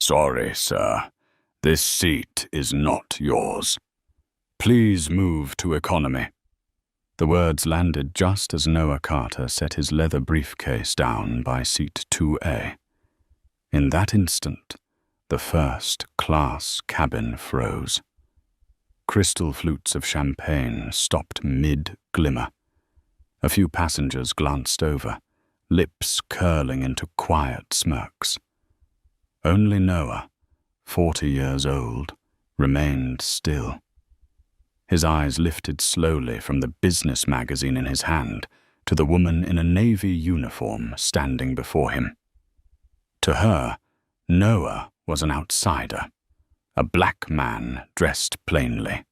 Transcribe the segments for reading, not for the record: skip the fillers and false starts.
Sorry, sir. This seat is not yours. Please move to economy. The words landed just as Noah Carter set his leather briefcase down by seat 2A. In that instant, the first-class cabin froze. Crystal flutes of champagne stopped mid-glimmer. A few passengers glanced over, lips curling into quiet smirks. Only Noah, 40 years old, remained still. His eyes lifted slowly from the business magazine in his hand to the woman in a navy uniform standing before him. To her, Noah was an outsider, a black man dressed plainly,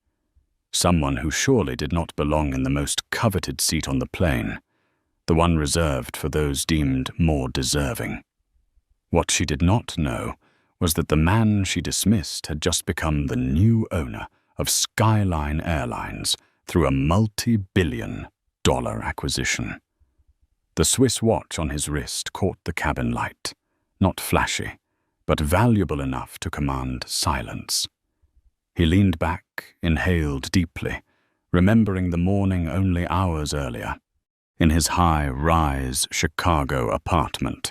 someone who surely did not belong in the most coveted seat on the plane, the one reserved for those deemed more deserving. What she did not know was that the man she dismissed had just become the new owner of Skyline Airlines through a multi-billion-dollar acquisition. The Swiss watch on his wrist caught the cabin light, not flashy, but valuable enough to command silence. He leaned back, inhaled deeply, remembering the morning only hours earlier. In his high-rise Chicago apartment,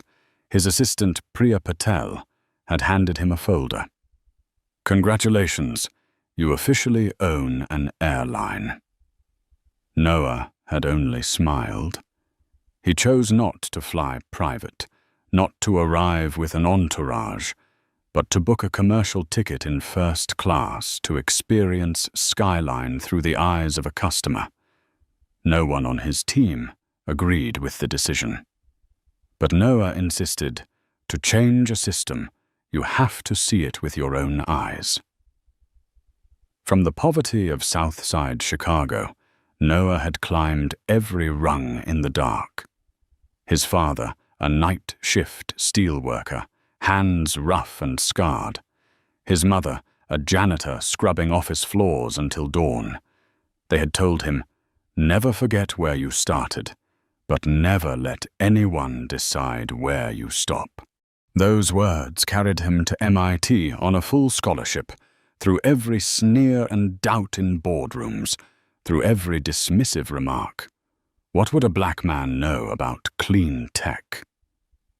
his assistant Priya Patel had handed him a folder. "Congratulations, you officially own an airline." Noah had only smiled. He chose not to fly private, not to arrive with an entourage, but to book a commercial ticket in first class to experience Skyline through the eyes of a customer. No one on his team agreed with the decision. But Noah insisted, to change a system, you have to see it with your own eyes. From the poverty of South Side Chicago, Noah had climbed every rung in the dark. His father, a night shift steelworker, hands rough and scarred. His mother, a janitor scrubbing office floors until dawn. They had told him, never forget where you started, but never let anyone decide where you stop. Those words carried him to MIT on a full scholarship, through every sneer and doubt in boardrooms, through every dismissive remark. What would a black man know about clean tech?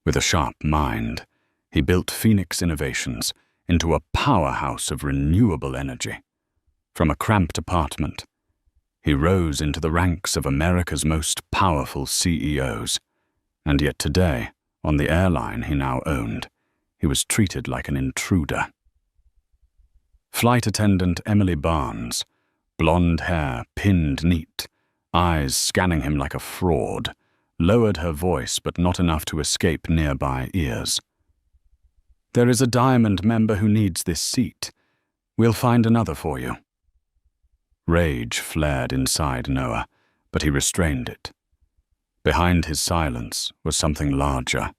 With a sharp mind, he built Phoenix Innovations into a powerhouse of renewable energy. From a cramped apartment, he rose into the ranks of America's most powerful CEOs, and yet today, on the airline he now owned, he was treated like an intruder. Flight attendant Emily Barnes, blonde hair pinned neat, eyes scanning him like a fraud, lowered her voice but not enough to escape nearby ears. "There is a Diamond member who needs this seat. We'll find another for you." Rage flared inside Noah, but he restrained it. Behind his silence was something larger.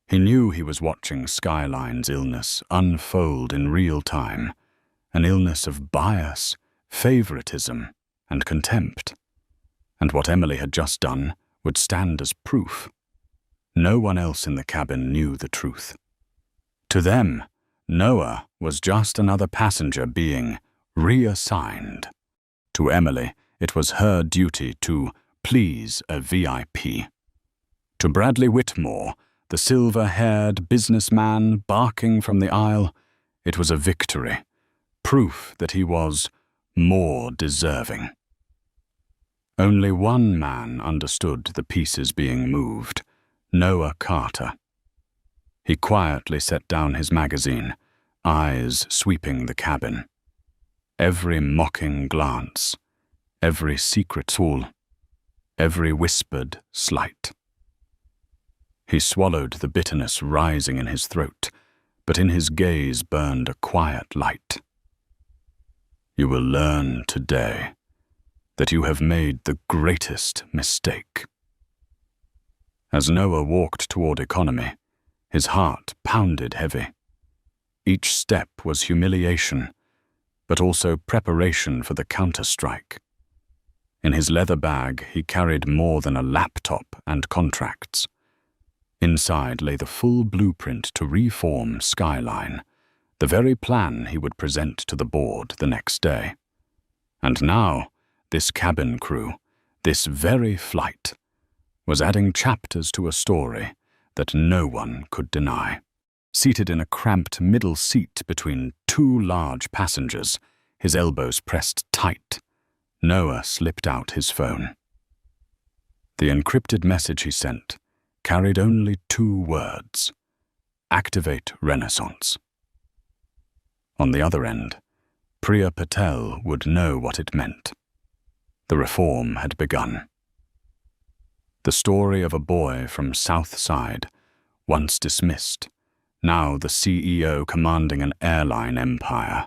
He knew he was watching Skyline's illness unfold in real time, an illness of bias, favoritism, and contempt. And what Emily had just done would stand as proof. No one else in the cabin knew the truth. To them, Noah was just another passenger being reassigned. To Emily, it was her duty to please a VIP. To Bradley Whitmore, the silver-haired businessman barking from the aisle, it was a victory, proof that he was more deserving. Only one man understood the pieces being moved, Noah Carter. He quietly set down his magazine, eyes sweeping the cabin. Every mocking glance, every secret tool, every whispered slight. He swallowed the bitterness rising in his throat, but in his gaze burned a quiet light. You will learn today that you have made the greatest mistake. As Noah walked toward economy, his heart pounded heavy. Each step was humiliation, but also preparation for the counterstrike. In his leather bag, he carried more than a laptop and contracts. Inside lay the full blueprint to reform Skyline, the very plan he would present to the board the next day. And now, this cabin crew, this very flight, was adding chapters to a story that no one could deny. Seated in a cramped middle seat between two large passengers, his elbows pressed tight, Noah slipped out his phone. The encrypted message he sent carried only 2 words: "Activate Renaissance." On the other end, Priya Patel would know what it meant. The reform had begun. The story of a boy from South Side, once dismissed, now the CEO commanding an airline empire,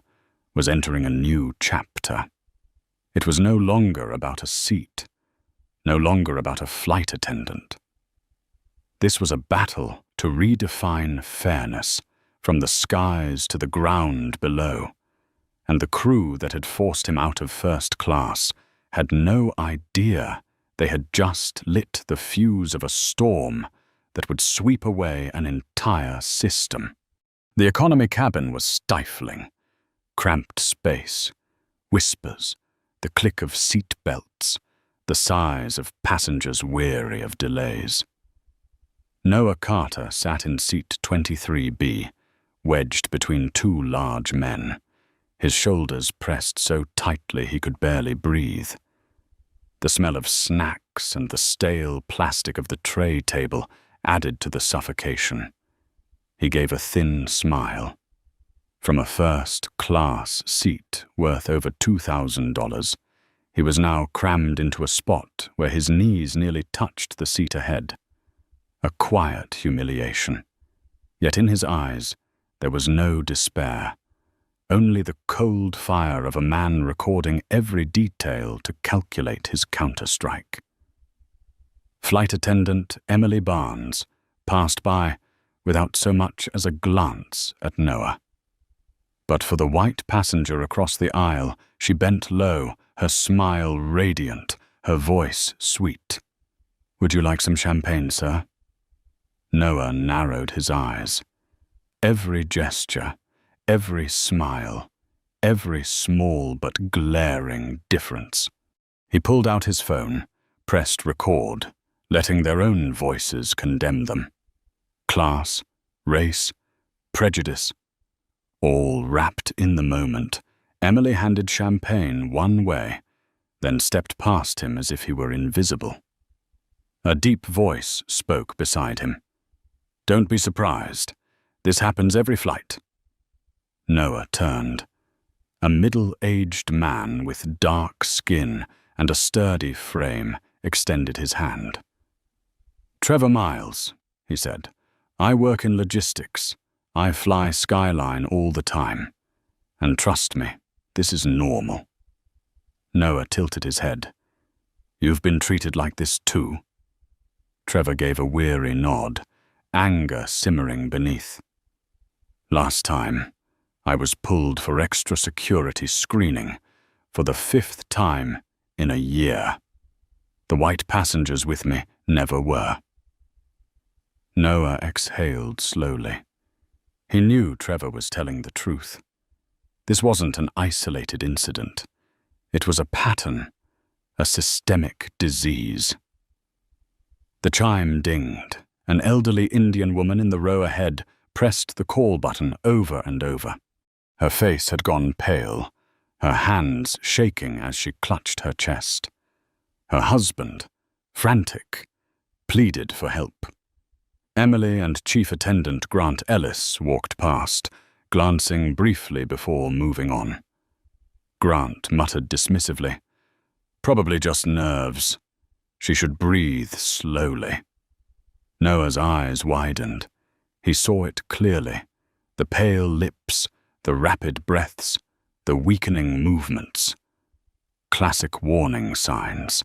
was entering a new chapter. It was no longer about a seat, no longer about a flight attendant. This was a battle to redefine fairness from the skies to the ground below, and the crew that had forced him out of first class had no idea they had just lit the fuse of a storm that would sweep away an entire system. The economy cabin was stifling. Cramped space, whispers, the click of seat belts, the sighs of passengers weary of delays. Noah Carter sat in seat 23B, wedged between 2 large men, his shoulders pressed so tightly he could barely breathe. The smell of snacks and the stale plastic of the tray table added to the suffocation. He gave a thin smile. From a first-class seat worth over $2,000, he was now crammed into a spot where his knees nearly touched the seat ahead. A quiet humiliation. Yet in his eyes there was no despair, only the cold fire of a man recording every detail to calculate his counterstrike. Flight attendant Emily Barnes passed by without so much as a glance at Noah. But for the white passenger across the aisle, she bent low, her smile radiant, her voice sweet. "Would you like some champagne, sir?" Noah narrowed his eyes. Every gesture, every smile, every small but glaring difference. He pulled out his phone, pressed record, letting their own voices condemn them. Class, race, prejudice, all wrapped in the moment. Emily handed champagne one way, then stepped past him as if he were invisible. A deep voice spoke beside him. "Don't be surprised. This happens every flight." Noah turned. A middle-aged man with dark skin and a sturdy frame extended his hand. "Trevor Miles," he said. "I work in logistics. I fly Skyline all the time. And trust me, this is normal." Noah tilted his head. "You've been treated like this too?" Trevor gave a weary nod, anger simmering beneath. "Last time, I was pulled for extra security screening for the 5th time in a year. The white passengers with me never were." Noah exhaled slowly. He knew Trevor was telling the truth. This wasn't an isolated incident. It was a pattern, a systemic disease. The chime dinged. An elderly Indian woman in the row ahead pressed the call button over and over. Her face had gone pale, her hands shaking as she clutched her chest. Her husband, frantic, pleaded for help. Emily and Chief Attendant Grant Ellis walked past, glancing briefly before moving on. Grant muttered dismissively, "Probably just nerves. She should breathe slowly." Noah's eyes widened. He saw it clearly. The pale lips, the rapid breaths, the weakening movements. Classic warning signs.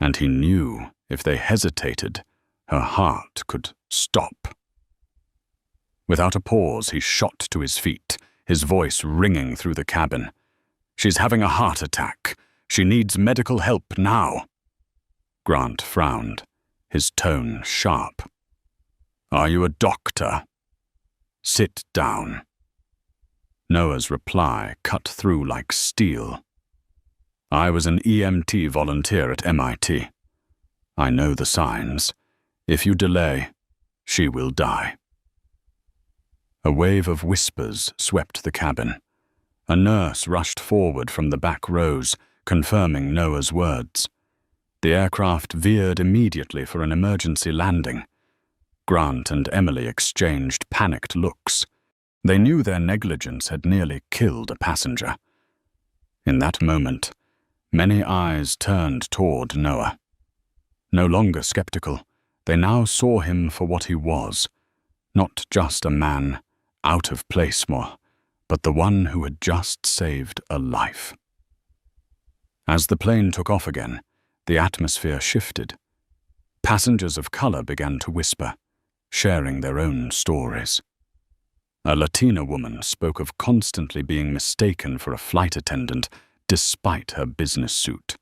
And he knew if they hesitated, her heart could stop. Without a pause, he shot to his feet, his voice ringing through the cabin. "She's having a heart attack. She needs medical help now." Grant frowned, his tone sharp. Are you a doctor? Sit down. Noah's reply cut through like steel. I was an EMT volunteer at MIT. I know the signs. If you delay, she will die. A wave of whispers swept the cabin. A nurse rushed forward from the back rows, confirming Noah's words. The aircraft veered immediately for an emergency landing. Grant and Emily exchanged panicked looks. They knew their negligence had nearly killed a passenger. In that moment, many eyes turned toward Noah. No longer skeptical, they now saw him for what he was, not just a man out of place but the one who had just saved a life. As the plane took off again, the atmosphere shifted. Passengers of color began to whisper, sharing their own stories. A Latina woman spoke of constantly being mistaken for a flight attendant despite her business suit.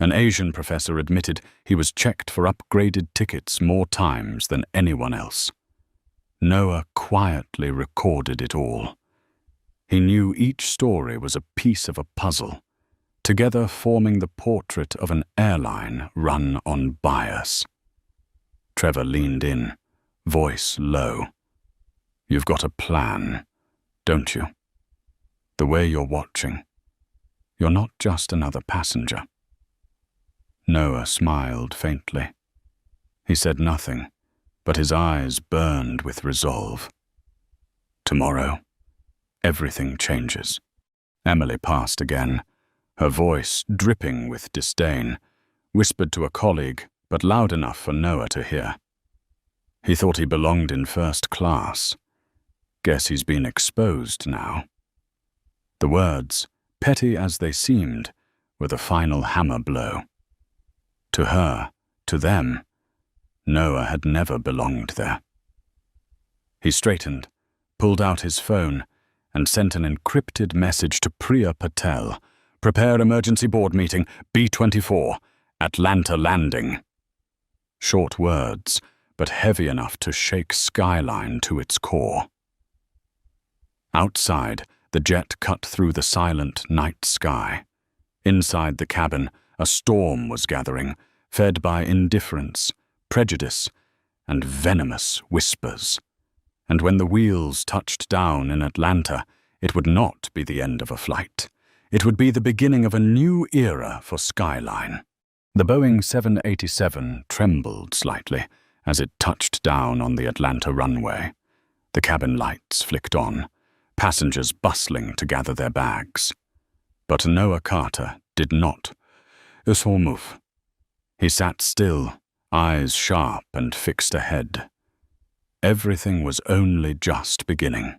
An Asian professor admitted he was checked for upgraded tickets more times than anyone else. Noah quietly recorded it all. He knew each story was a piece of a puzzle, together forming the portrait of an airline run on bias. Trevor leaned in, voice low. You've got a plan, don't you? The way you're watching. You're not just another passenger. Noah smiled faintly. He said nothing, but his eyes burned with resolve. Tomorrow, everything changes. Emily passed again, her voice dripping with disdain, whispered to a colleague, but loud enough for Noah to hear. He thought he belonged in first class. Guess he's been exposed now. The words, petty as they seemed, were the final hammer blow. To her, to them, Noah had never belonged there. He straightened, pulled out his phone, and sent an encrypted message to Priya Patel. Prepare emergency board meeting, B-24, Atlanta landing. Short words, but heavy enough to shake Skyline to its core. Outside, the jet cut through the silent night sky. Inside the cabin, a storm was gathering, fed by indifference, prejudice, and venomous whispers. And when the wheels touched down in Atlanta, it would not be the end of a flight. It would be the beginning of a new era for Skyline. The Boeing 787 trembled slightly as it touched down on the Atlanta runway. The cabin lights flicked on, passengers bustling to gather their bags. But Noah Carter did not. Move. He sat still, eyes sharp and fixed ahead. Everything was only just beginning.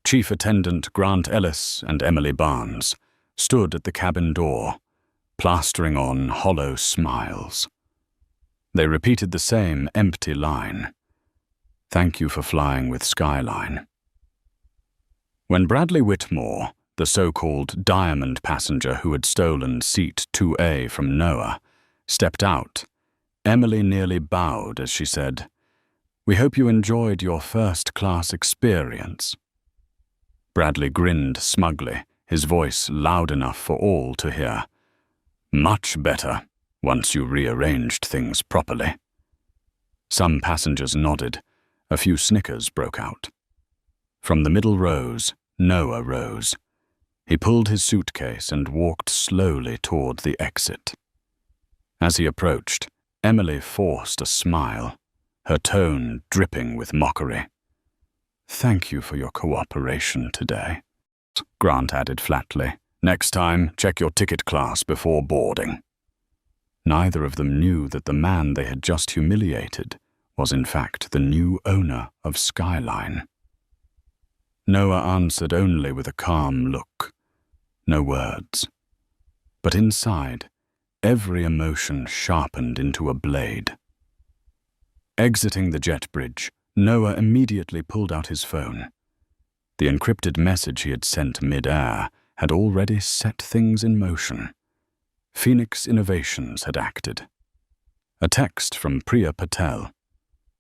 Chief Attendant Grant Ellis and Emily Barnes stood at the cabin door, plastering on hollow smiles. They repeated the same empty line. Thank you for flying with Skyline. When Bradley Whitmore, the so-called diamond passenger who had stolen seat 2A from Noah, stepped out, Emily nearly bowed as she said, We hope you enjoyed your first-class experience. Bradley grinned smugly, his voice loud enough for all to hear. Much better, once you rearranged things properly. Some passengers nodded. A few snickers broke out. From the middle rows, Noah rose. He pulled his suitcase and walked slowly toward the exit. As he approached, Emily forced a smile, her tone dripping with mockery. Thank you for your cooperation today, Grant added flatly. Next time, check your ticket class before boarding. Neither of them knew that the man they had just humiliated was in fact the new owner of Skyline. Noah answered only with a calm look. No words. But inside, every emotion sharpened into a blade. Exiting the jet bridge, Noah immediately pulled out his phone. The encrypted message he had sent mid-air had already set things in motion. Phoenix Innovations had acted. A text from Priya Patel.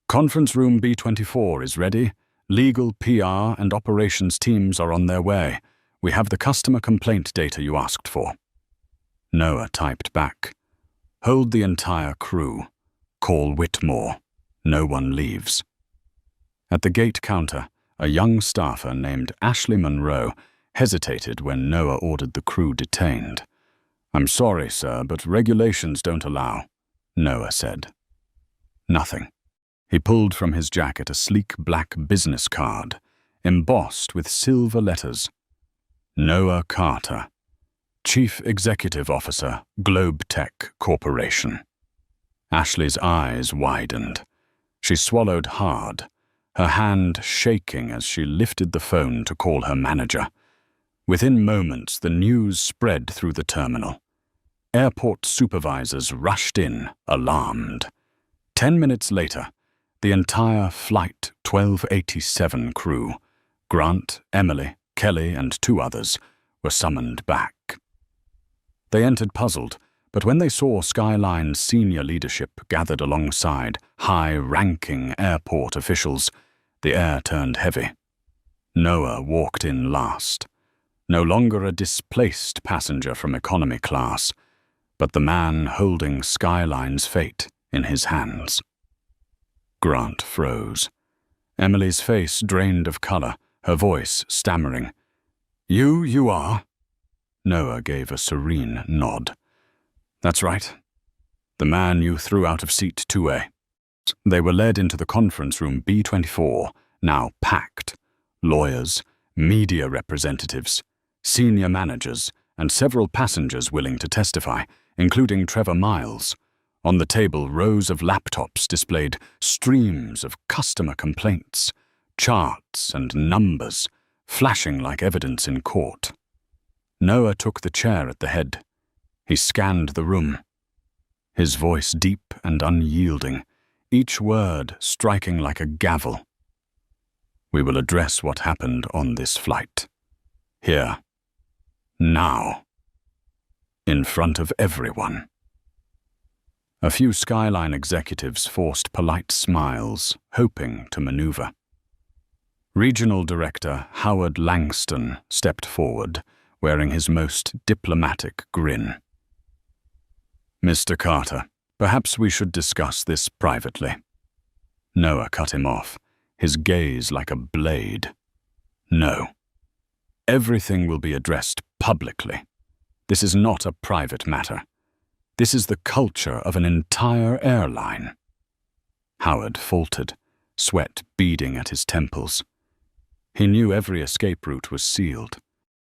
Conference room B24 is ready. Legal, PR, and operations teams are on their way. We have the customer complaint data you asked for. Noah typed back. Hold the entire crew. Call Whitmore. No one leaves. At the gate counter, a young staffer named Ashley Monroe hesitated when Noah ordered the crew detained. I'm sorry, sir, but regulations don't allow, Noah said. Nothing. He pulled from his jacket a sleek black business card, embossed with silver letters. Noah Carter, Chief Executive Officer, Globetech Corporation. Ashley's eyes widened. She swallowed hard, her hand shaking as she lifted the phone to call her manager. Within moments, the news spread through the terminal. Airport supervisors rushed in, alarmed. 10 minutes later, the entire Flight 1287 crew, Grant, Emily, Kelly, and 2 others, were summoned back. They entered puzzled, but when they saw Skyline's senior leadership gathered alongside high-ranking airport officials, the air turned heavy. Noah walked in last, no longer a displaced passenger from economy class, but the man holding Skyline's fate in his hands. Grant froze. Emily's face drained of color, her voice stammering. You are? Noah gave a serene nod. That's right. The man you threw out of seat 2A. They were led into the conference room B24, now packed. Lawyers, media representatives, senior managers, and several passengers willing to testify, including Trevor Miles. On the table, rows of laptops displayed streams of customer complaints, charts and numbers, flashing like evidence in court. Noah took the chair at the head. He scanned the room, his voice deep and unyielding, each word striking like a gavel. We will address what happened on this flight. Here. Now. In front of everyone. A few Skyline executives forced polite smiles, hoping to maneuver. Regional Director Howard Langston stepped forward, wearing his most diplomatic grin. Mr. Carter, perhaps we should discuss this privately. Noah cut him off, his gaze like a blade. No. Everything will be addressed publicly. This is not a private matter. This is the culture of an entire airline. Howard faltered, sweat beading at his temples. He knew every escape route was sealed.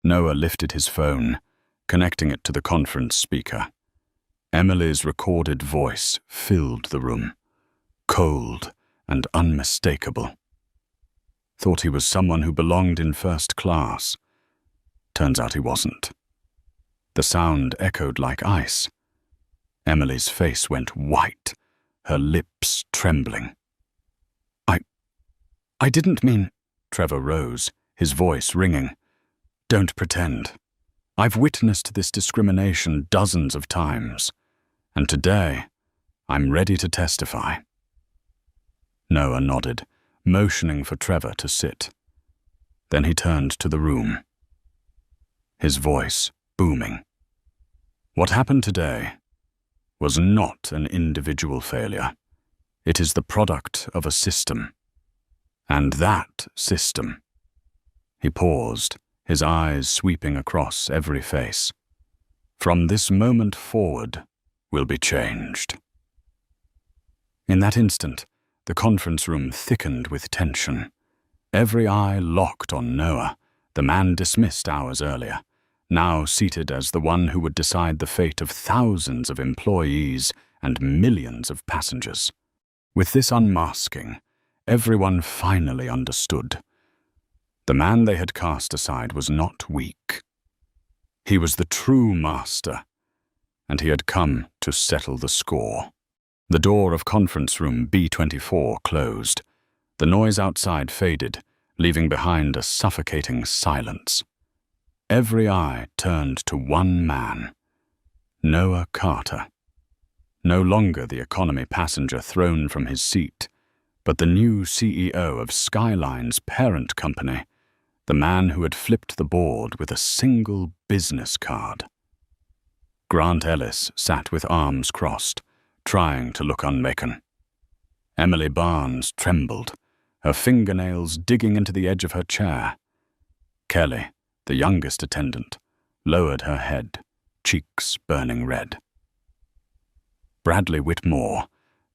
Noah lifted his phone, connecting it to the conference speaker. Emily's recorded voice filled the room, cold and unmistakable. Thought he was someone who belonged in first class. Turns out he wasn't. The sound echoed like ice. Emily's face went white, her lips trembling. I didn't mean... Trevor rose, his voice ringing. Don't pretend. I've witnessed this discrimination dozens of times, and today, I'm ready to testify. Noah nodded, motioning for Trevor to sit. Then he turned to the room, his voice booming. What happened today was not an individual failure. It is the product of a system. And that system... He paused, his eyes sweeping across every face. From this moment forward, will be changed. In that instant, the conference room thickened with tension. Every eye locked on Noah, the man dismissed hours earlier, now seated as the one who would decide the fate of thousands of employees and millions of passengers. With this unmasking, everyone finally understood. The man they had cast aside was not weak. He was the true master, and he had come to settle the score. The door of conference room B24 closed. The noise outside faded, leaving behind a suffocating silence. Every eye turned to one man, Noah Carter. No longer the economy passenger thrown from his seat, but the new CEO of Skyline's parent company, the man who had flipped the board with a single business card. Grant Ellis sat with arms crossed, trying to look unmaken. Emily Barnes trembled, her fingernails digging into the edge of her chair. Kelly, the youngest attendant, lowered her head, cheeks burning red. Bradley Whitmore,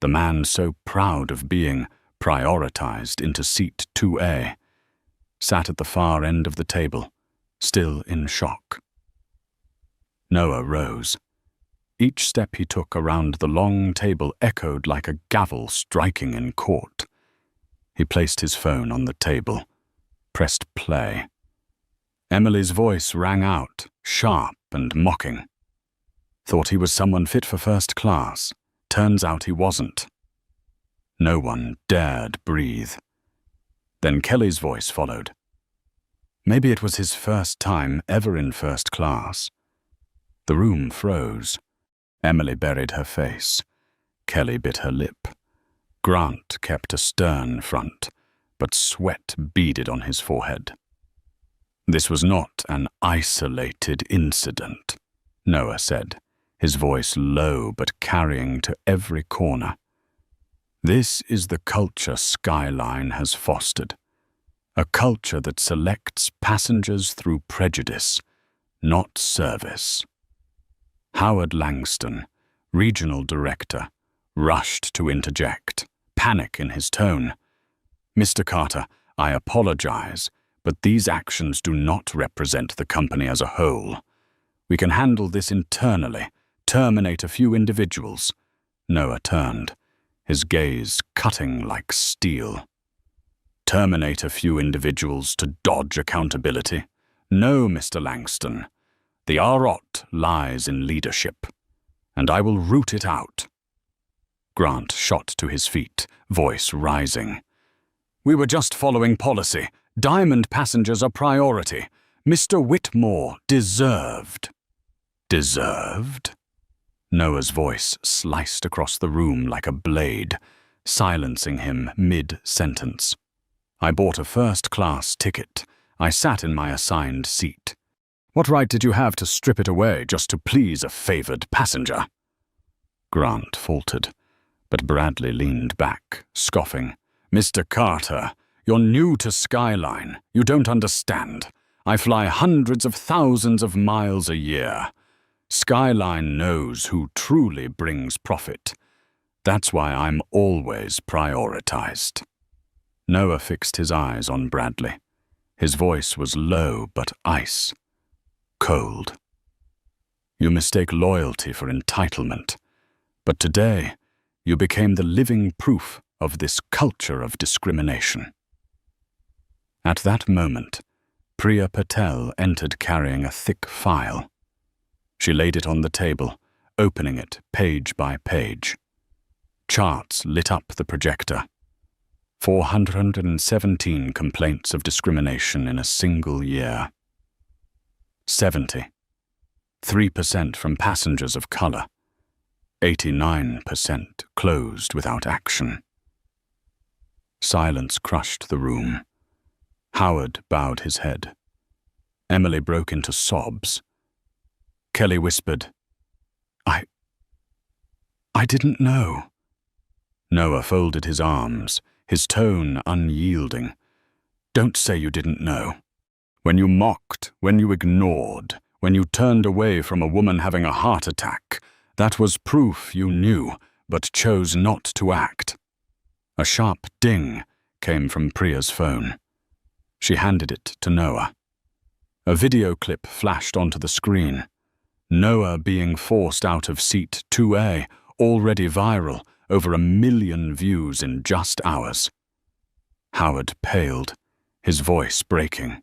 the man so proud of being prioritized into seat 2A, sat at the far end of the table, still in shock. Noah rose. Each step he took around the long table echoed like a gavel striking in court. He placed his phone on the table, pressed play. Emily's voice rang out, sharp and mocking. Thought he was someone fit for first class. Turns out he wasn't. No one dared breathe. Then Kelly's voice followed. Maybe it was his first time ever in first class. The room froze. Emily buried her face. Kelly bit her lip. Grant kept a stern front, but sweat beaded on his forehead. This was not an isolated incident, Noah said, his voice low but carrying to every corner. This is the culture Skyline has fostered, a culture that selects passengers through prejudice, not service. Howard Langston, regional director, rushed to interject, panic in his tone. Mr. Carter, I apologize, but these actions do not represent the company as a whole. We can handle this internally, terminate a few individuals. Noah turned, his gaze cutting like steel. Terminate a few individuals to dodge accountability? No, Mr. Langston. The Arot lies in leadership, and I will root it out. Grant shot to his feet, voice rising. We were just following policy. Diamond passengers are priority. Mr. Whitmore deserved. Deserved? Noah's voice sliced across the room like a blade, silencing him mid-sentence. I bought a first-class ticket. I sat in my assigned seat. What right did you have to strip it away just to please a favored passenger? Grant faltered, but Bradley leaned back, scoffing. Mr. Carter, you're new to Skyline. You don't understand. I fly hundreds of thousands of miles a year. Skyline knows who truly brings profit. That's why I'm always prioritized. Noah fixed his eyes on Bradley. His voice was low but ice. Cold. You mistake loyalty for entitlement, but today you became the living proof of this culture of discrimination. At that moment, Priya Patel entered carrying a thick file. She laid it on the table, opening it page by page. Charts lit up the projector. 417 complaints of discrimination in a single year. 70. 3% from passengers of color. 89% closed without action. Silence crushed the room. Howard bowed his head. Emily broke into sobs. Kelly whispered, I didn't know. Noah folded his arms, his tone unyielding. Don't say you didn't know. When you mocked, when you ignored, when you turned away from a woman having a heart attack, that was proof you knew, but chose not to act. A sharp ding came from Priya's phone. She handed it to Noah. A video clip flashed onto the screen. Noah being forced out of seat 2A, already viral, over 1 million views in just hours. Howard paled, his voice breaking.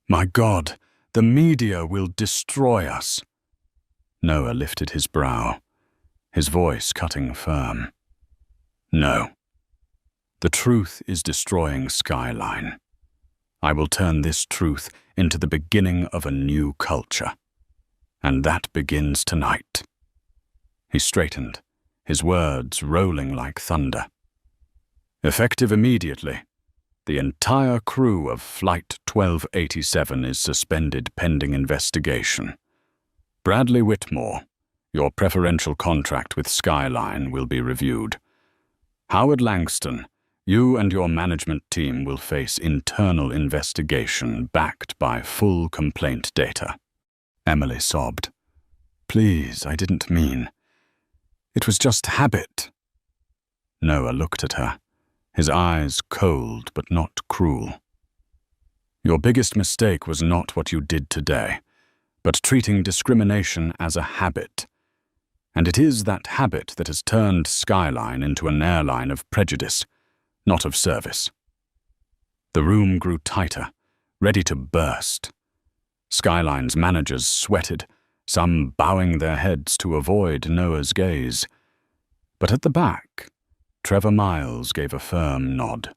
My God, the media will destroy us. Noah lifted his brow, his voice cutting firm. No. The truth is destroying Skyline. I will turn this truth into the beginning of a new culture. And that begins tonight. He straightened, his words rolling like thunder. Effective immediately, the entire crew of Flight 1287 is suspended pending investigation. Bradley Whitmore, your preferential contract with Skyline will be reviewed. Howard Langston, you and your management team will face internal investigation backed by full complaint data. Emily sobbed. Please, I didn't mean. It was just habit. Noah looked at her, his eyes cold but not cruel. Your biggest mistake was not what you did today, but treating discrimination as a habit. And it is that habit that has turned Skyline into an airline of prejudice, not of service. The room grew tighter, ready to burst. Skyline's managers sweated, some bowing their heads to avoid Noah's gaze. But at the back, Trevor Miles gave a firm nod.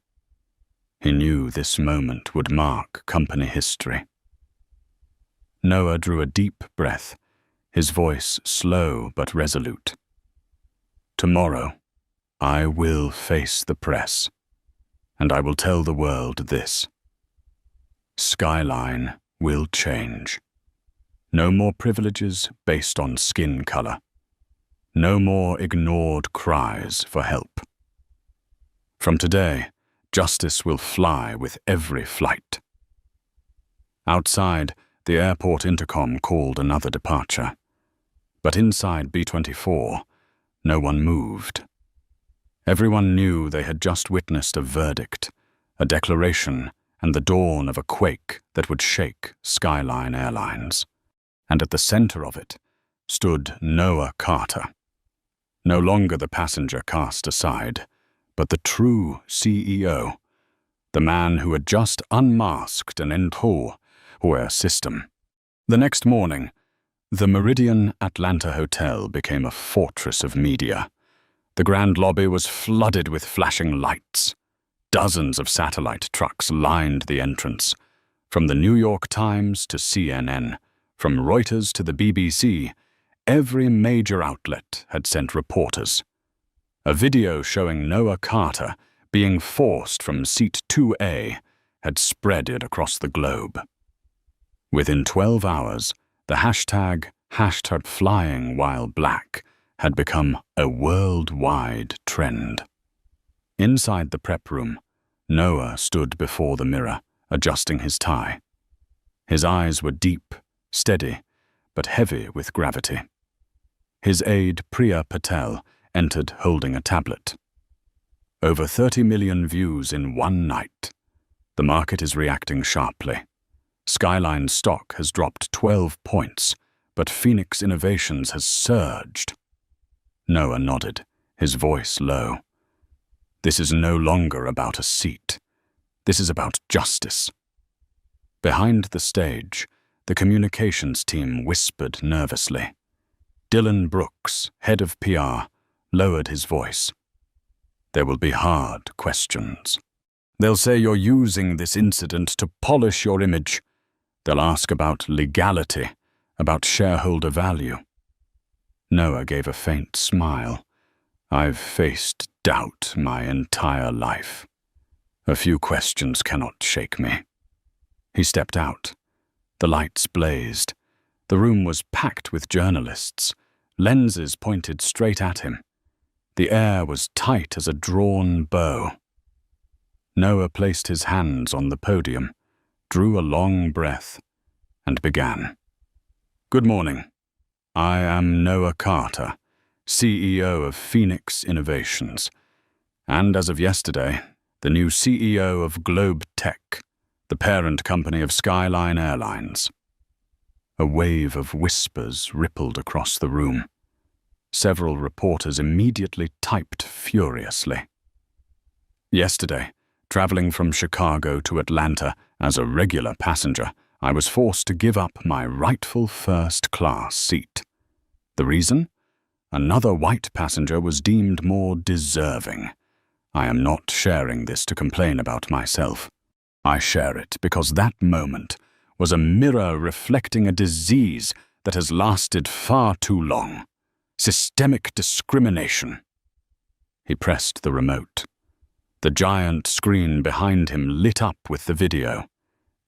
He knew this moment would mark company history. Noah drew a deep breath, his voice slow but resolute. Tomorrow, I will face the press, and I will tell the world this. Skyline will change. No more privileges based on skin color. No more ignored cries for help. From today, justice will fly with every flight. Outside, the airport intercom called another departure. But inside B-24, no one moved. Everyone knew they had just witnessed a verdict, a declaration, and the dawn of a quake that would shake Skyline Airlines. And at the center of it stood Noah Carter. No longer the passenger cast aside, but the true CEO, the man who had just unmasked an entire system. The next morning, the Meridian Atlanta Hotel became a fortress of media. The grand lobby was flooded with flashing lights. Dozens of satellite trucks lined the entrance. From the New York Times to CNN, from Reuters to the BBC, every major outlet had sent reporters. A video showing Noah Carter being forced from seat 2A had spread across the globe. Within 12 hours, the hashtag #FlyingWhileBlack had become a worldwide trend. Inside the prep room, Noah stood before the mirror, adjusting his tie. His eyes were deep, steady, but heavy with gravity. His aide, Priya Patel, entered holding a tablet. Over 30 million views in one night. The market is reacting sharply. Skyline stock has dropped 12 points, but Phoenix Innovations has surged. Noah nodded, his voice low. This is no longer about a seat. This is about justice. Behind the stage, the communications team whispered nervously. Dylan Brooks, head of PR, lowered his voice. There will be hard questions. They'll say you're using this incident to polish your image. They'll ask about legality, about shareholder value. Noah gave a faint smile. I've faced doubt my entire life. A few questions cannot shake me. He stepped out. The lights blazed. The room was packed with journalists. Lenses pointed straight at him. The air was tight as a drawn bow. Noah placed his hands on the podium, drew a long breath, and began. Good morning. I am Noah Carter, CEO of Phoenix Innovations, and as of yesterday, the new CEO of Globe Tech, the parent company of Skyline Airlines. A wave of whispers rippled across the room. Several reporters immediately typed furiously. Yesterday, traveling from Chicago to Atlanta as a regular passenger, I was forced to give up my rightful first-class seat. The reason? Another white passenger was deemed more deserving. I am not sharing this to complain about myself. I share it because that moment was a mirror reflecting a disease that has lasted far too long. Systemic discrimination. He pressed the remote. The giant screen behind him lit up with the video.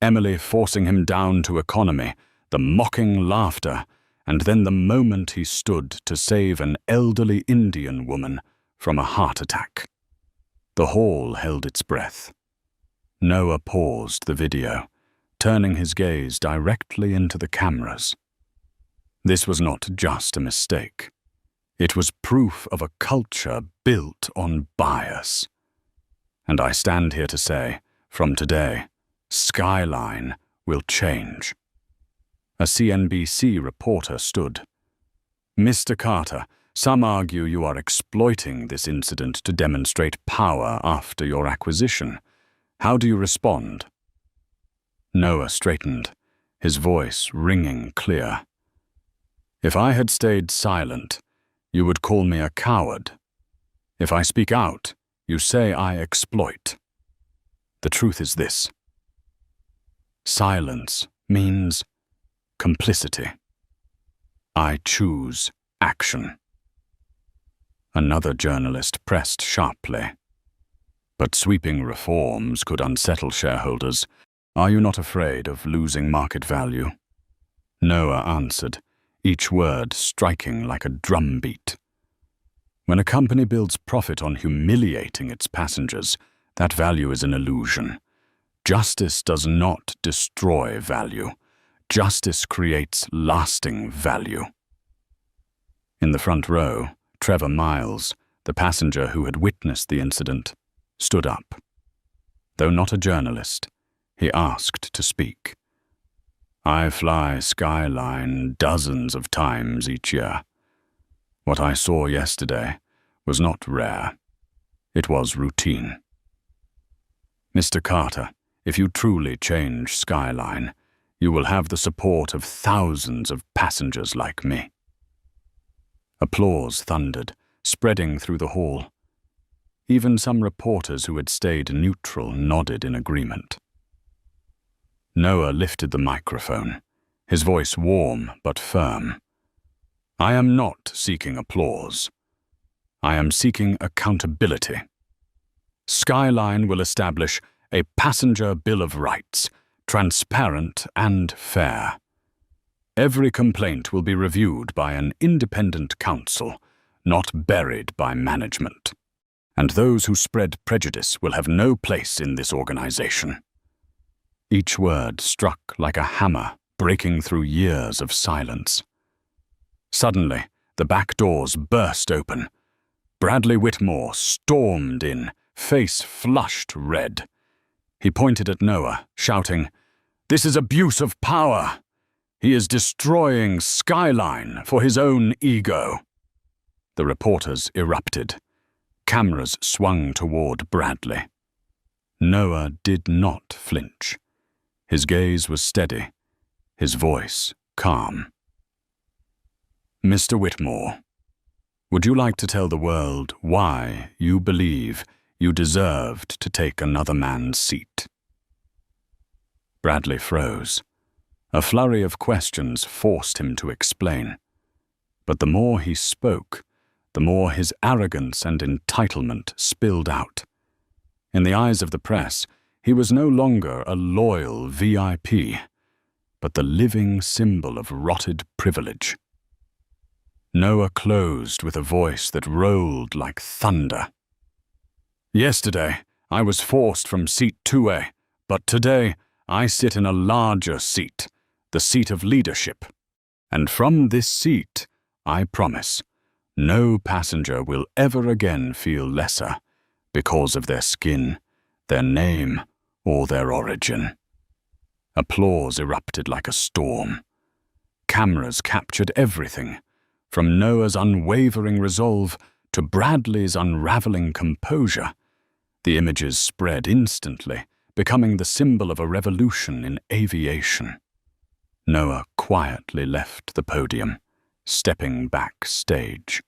Emily forcing him down to economy, the mocking laughter, and then the moment he stood to save an elderly Indian woman from a heart attack. The hall held its breath. Noah paused the video, turning his gaze directly into the cameras. This was not just a mistake. It was proof of a culture built on bias. And I stand here to say, from today, Skyline will change. A CNBC reporter stood. "Mr. Carter, some argue you are exploiting this incident to demonstrate power after your acquisition. How do you respond?" Noah straightened, his voice ringing clear. "If I had stayed silent, you would call me a coward. If I speak out, you say I exploit. The truth is this. Silence means complicity. I choose action." Another journalist pressed sharply. "But sweeping reforms could unsettle shareholders. Are you not afraid of losing market value?" Noah answered, each word striking like a drumbeat. "When a company builds profit on humiliating its passengers, that value is an illusion. Justice does not destroy value. Justice creates lasting value." In the front row, Trevor Miles, the passenger who had witnessed the incident, stood up. Though not a journalist, he asked to speak. "I fly Skyline dozens of times each year. What I saw yesterday was not rare. It was routine. Mr. Carter, if you truly change Skyline, you will have the support of thousands of passengers like me." Applause thundered, spreading through the hall. Even some reporters who had stayed neutral nodded in agreement. Noah lifted the microphone, his voice warm but firm. "I am not seeking applause. I am seeking accountability. Skyline will establish a passenger bill of rights, transparent and fair. Every complaint will be reviewed by an independent counsel, not buried by management. And those who spread prejudice will have no place in this organization." Each word struck like a hammer, breaking through years of silence. Suddenly, the back doors burst open. Bradley Whitmore stormed in, face flushed red. He pointed at Noah, shouting, "This is abuse of power! He is destroying Skyline for his own ego." The reporters erupted. Cameras swung toward Bradley. Noah did not flinch. His gaze was steady, his voice calm. "Mr. Whitmore, would you like to tell the world why you believe you deserved to take another man's seat?" Bradley froze. A flurry of questions forced him to explain. But the more he spoke, the more his arrogance and entitlement spilled out. In the eyes of the press, he was no longer a loyal VIP, but the living symbol of rotted privilege. Noah closed with a voice that rolled like thunder. "Yesterday, I was forced from seat 2A, but today I sit in a larger seat, the seat of leadership. And from this seat, I promise, no passenger will ever again feel lesser because of their skin, their name, or their origin." Applause erupted like a storm. Cameras captured everything, from Noah's unwavering resolve to Bradley's unraveling composure. The images spread instantly, becoming the symbol of a revolution in aviation. Noah quietly left the podium, stepping backstage.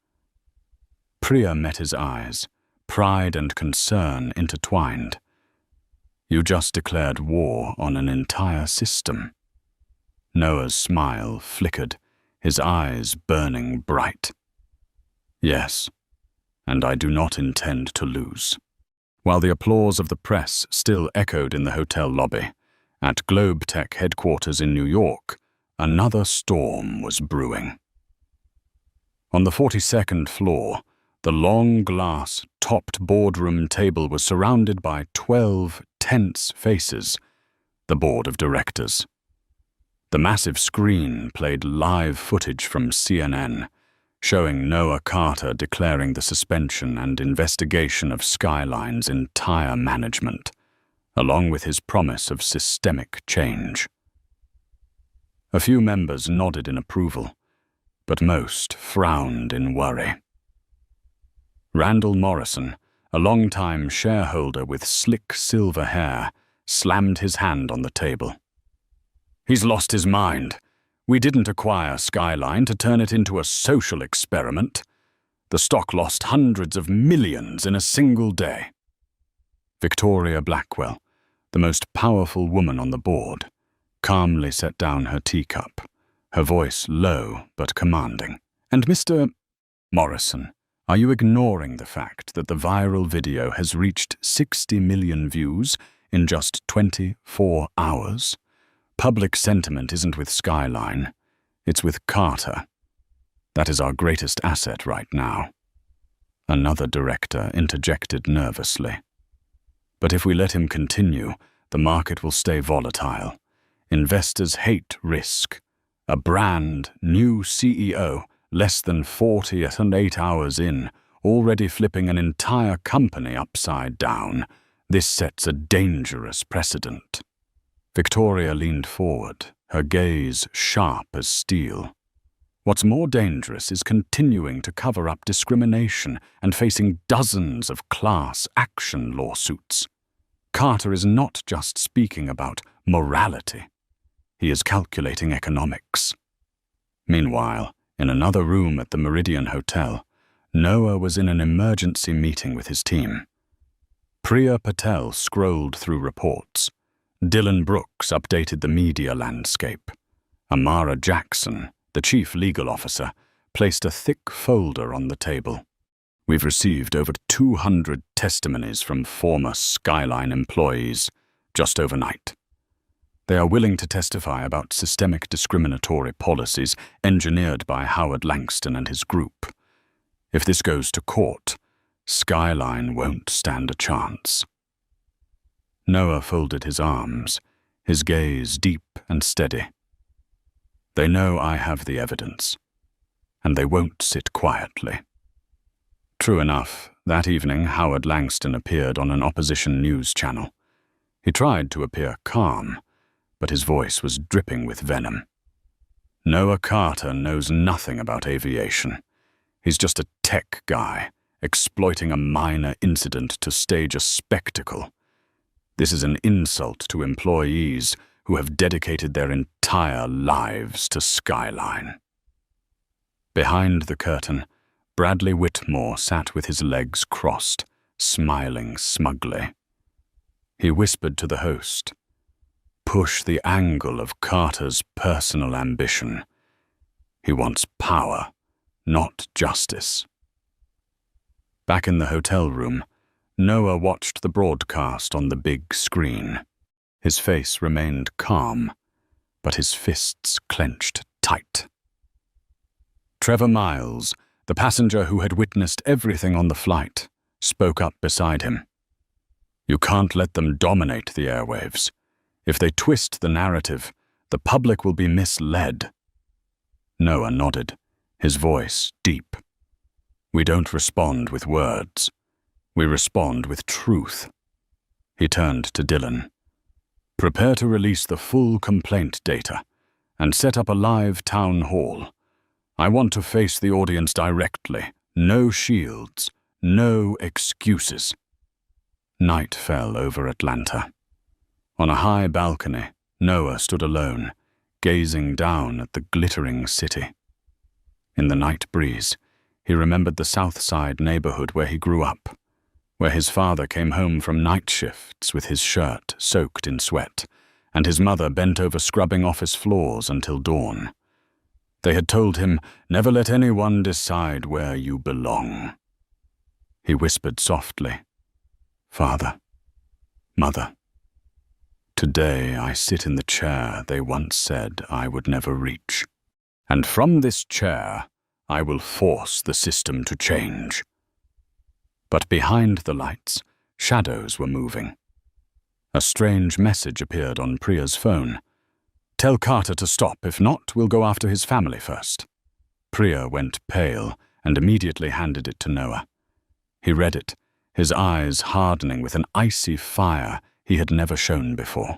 Priya met his eyes, pride and concern intertwined. "You just declared war on an entire system." Noah's smile flickered, his eyes burning bright. "Yes, and I do not intend to lose." While the applause of the press still echoed in the hotel lobby, at GlobeTech headquarters in New York, another storm was brewing. On the 42nd floor, the long glass, topped boardroom table was surrounded by 12 tense faces, the board of directors. The massive screen played live footage from CNN, showing Noah Carter declaring the suspension and investigation of Skyline's entire management, along with his promise of systemic change. A few members nodded in approval, but most frowned in worry. Randall Morrison, a longtime shareholder with slick silver hair, slammed his hand on the table. "He's lost his mind. We didn't acquire Skyline to turn it into a social experiment. The stock lost hundreds of millions in a single day." Victoria Blackwell, the most powerful woman on the board, calmly set down her teacup, her voice low but commanding. "And Mr. Morrison, are you ignoring the fact that the viral video has reached 60 million views in just 24 hours? Public sentiment isn't with Skyline, it's with Carter. That is our greatest asset right now." Another director interjected nervously. "But if we let him continue, the market will stay volatile. Investors hate risk. A brand new CEO, less than 48 hours in, already flipping an entire company upside down. This sets a dangerous precedent." Victoria leaned forward, her gaze sharp as steel. "What's more dangerous is continuing to cover up discrimination and facing dozens of class action lawsuits. Carter is not just speaking about morality. He is calculating economics." Meanwhile, in another room at the Meridian Hotel, Noah was in an emergency meeting with his team. Priya Patel scrolled through reports. Dylan Brooks updated the media landscape. Amara Jackson, the chief legal officer, placed a thick folder on the table. "We've received over 200 testimonies from former Skyline employees just overnight. They are willing to testify about systemic discriminatory policies engineered by Howard Langston and his group. If this goes to court, Skyline won't stand a chance." Noah folded his arms, his gaze deep and steady. "They know I have the evidence, and they won't sit quietly." True enough, that evening Howard Langston appeared on an opposition news channel. He tried to appear calm, but his voice was dripping with venom. "Noah Carter knows nothing about aviation. He's just a tech guy, exploiting a minor incident to stage a spectacle. This is an insult to employees who have dedicated their entire lives to Skyline." Behind the curtain, Bradley Whitmore sat with his legs crossed, smiling smugly. He whispered to the host, "Push the angle of Carter's personal ambition. He wants power, not justice." Back in the hotel room, Noah watched the broadcast on the big screen. His face remained calm, but his fists clenched tight. Trevor Miles, the passenger who had witnessed everything on the flight, spoke up beside him. "You can't let them dominate the airwaves. If they twist the narrative, the public will be misled." Noah nodded, his voice deep. "We don't respond with words. We respond with truth." He turned to Dylan. "Prepare to release the full complaint data and set up a live town hall. I want to face the audience directly. No shields, no excuses." Night fell over Atlanta. On a high balcony, Noah stood alone, gazing down at the glittering city. In the night breeze, he remembered the South Side neighborhood where he grew up, where his father came home from night shifts with his shirt soaked in sweat, and his mother bent over scrubbing office floors until dawn. They had told him, "Never let anyone decide where you belong." He whispered softly, Father, Mother, today I sit in the chair they once said I would never reach. And from this chair, I will force the system to change. But behind the lights, shadows were moving. A strange message appeared on Priya's phone. Tell Carter to stop. If not, we'll go after his family first. Priya went pale and immediately handed it to Noah. He read it, his eyes hardening with an icy fire he had never shown before.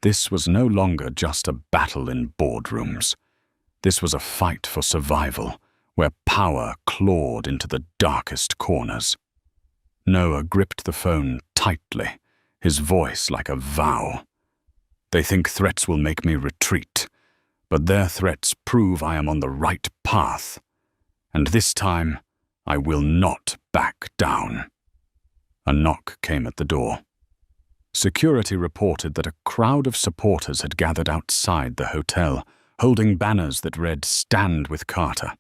This was no longer just a battle in boardrooms. This was a fight for survival, where power clawed into the darkest corners. Noah gripped the phone tightly, his voice like a vow. They think threats will make me retreat, but their threats prove I am on the right path. And this time, I will not back down. A knock came at the door. Security reported that a crowd of supporters had gathered outside the hotel, holding banners that read, "Stand with Carter."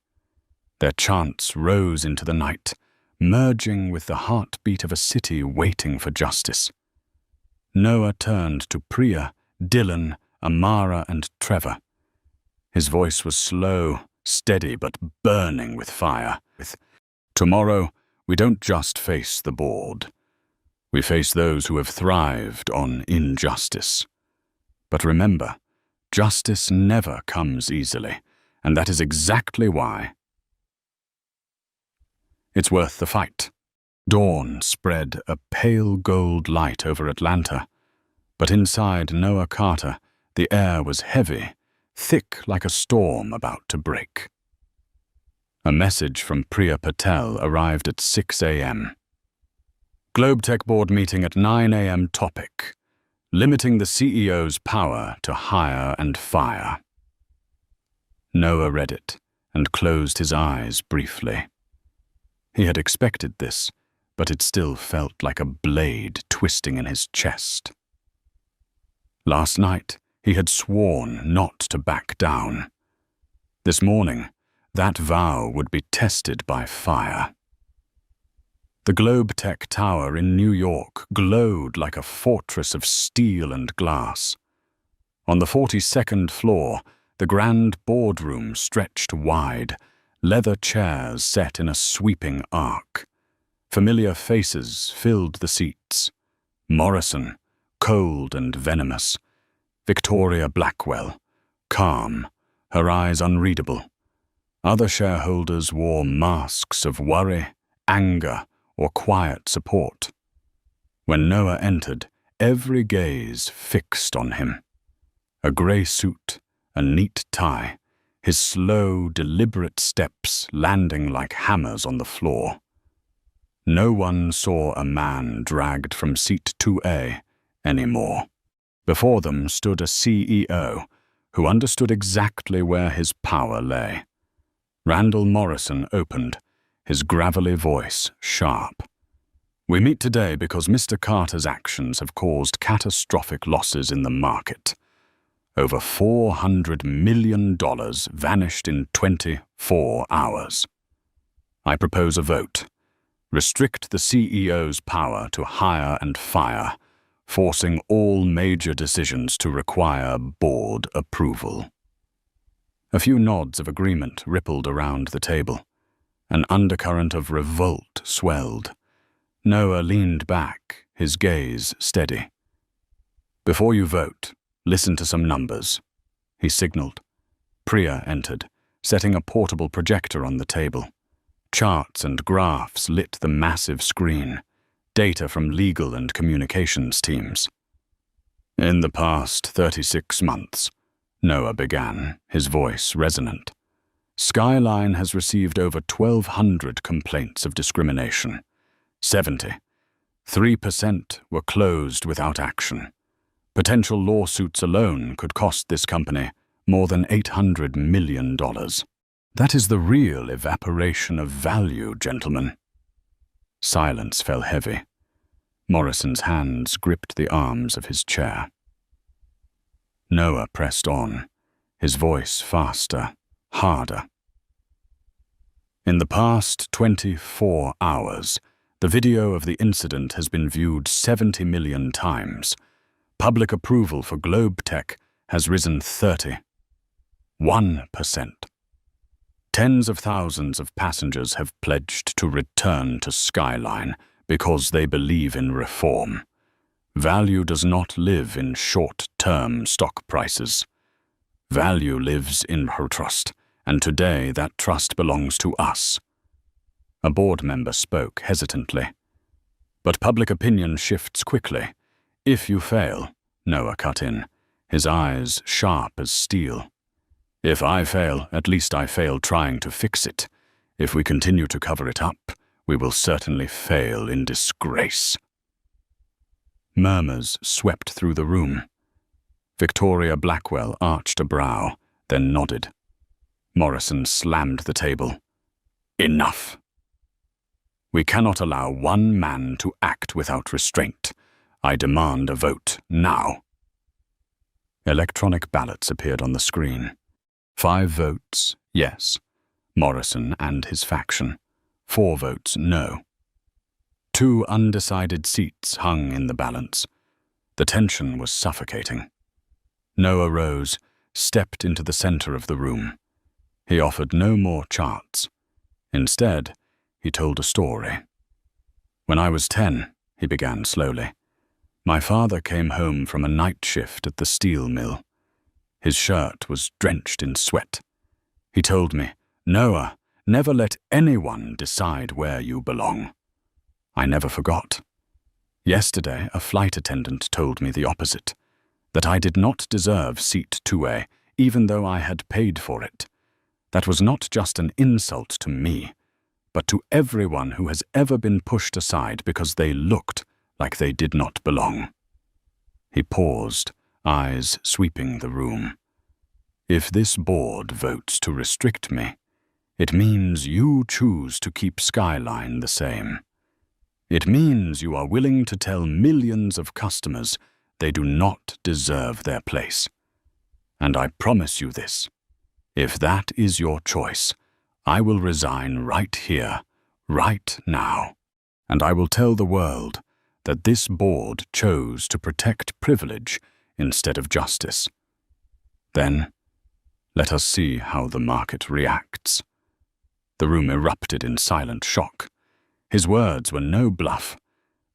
Their chants rose into the night, merging with the heartbeat of a city waiting for justice. Noah turned to Priya, Dylan, Amara, and Trevor. His voice was slow, steady, but burning with fire. Tomorrow, we don't just face the board. We face those who have thrived on injustice. But remember, justice never comes easily, and that is exactly why it's worth the fight. Dawn spread a pale gold light over Atlanta, but inside Noah Carter, the air was heavy, thick like a storm about to break. A message from Priya Patel arrived at 6 a.m. GlobeTech board meeting at 9 a.m. topic: limiting the CEO's power to hire and fire. Noah read it and closed his eyes briefly. He had expected this, but it still felt like a blade twisting in his chest. Last night, he had sworn not to back down. This morning, that vow would be tested by fire. The GlobeTech Tower in New York glowed like a fortress of steel and glass. On the 42nd floor, the grand boardroom stretched wide, leather chairs set in a sweeping arc. Familiar faces filled the seats. Morrison, cold and venomous. Victoria Blackwell, calm, her eyes unreadable. Other shareholders wore masks of worry, anger, or quiet support. When Noah entered, every gaze fixed on him. A grey suit, a neat tie, his slow, deliberate steps landing like hammers on the floor. No one saw a man dragged from seat 2A anymore. Before them stood a CEO who understood exactly where his power lay. Randall Morrison opened, his gravelly voice sharp. We meet today because Mr. Carter's actions have caused catastrophic losses in the market. Over $400 million vanished in 24 hours. I propose a vote. Restrict the CEO's power to hire and fire, forcing all major decisions to require board approval. A few nods of agreement rippled around the table. An undercurrent of revolt swelled. Noah leaned back, his gaze steady. Before you vote, listen to some numbers, he signaled. Priya entered, setting a portable projector on the table. Charts and graphs lit the massive screen, data from legal and communications teams. In the past 36 months, Noah began, his voice resonant. Skyline has received over 1,200 complaints of discrimination. 3% were closed without action. Potential lawsuits alone could cost this company more than $800 million. That is the real evaporation of value, gentlemen. Silence fell heavy. Morrison's hands gripped the arms of his chair. Noah pressed on, his voice faster, harder. In the past 24 hours, The video of the incident has been viewed 70 million times. Public approval for GlobeTech has risen 31%. Tens of thousands of passengers have pledged to return to Skyline because they believe in reform. Value does not live in short-term stock prices. Value lives in her trust, and today that trust belongs to us. A board member spoke hesitantly. But public opinion shifts quickly. If you fail, Noah cut in, his eyes sharp as steel. If I fail, at least I fail trying to fix it. If we continue to cover it up, we will certainly fail in disgrace. Murmurs swept through the room. Victoria Blackwell arched a brow, then nodded. Morrison slammed the table. Enough. We cannot allow one man to act without restraint. I demand a vote now. Electronic ballots appeared on the screen. 5 votes, yes, Morrison and his faction. 4 votes, no. 2 undecided seats hung in the balance. The tension was suffocating. Noah rose, stepped into the center of the room. He offered no more charts. Instead, he told a story. When I was 10, he began slowly. My father came home from a night shift at the steel mill. His shirt was drenched in sweat. He told me, Noah, never let anyone decide where you belong. I never forgot. Yesterday, a flight attendant told me the opposite, that I did not deserve seat 2A, even though I had paid for it. That was not just an insult to me, but to everyone who has ever been pushed aside because they looked like they did not belong. He paused, eyes sweeping the room. If this board votes to restrict me, it means you choose to keep Skyline the same. It means you are willing to tell millions of customers they do not deserve their place. And I promise you this, if that is your choice, I will resign right here, right now, and I will tell the world that this board chose to protect privilege instead of justice. Then, let us see how the market reacts. The room erupted in silent shock. His words were no bluff.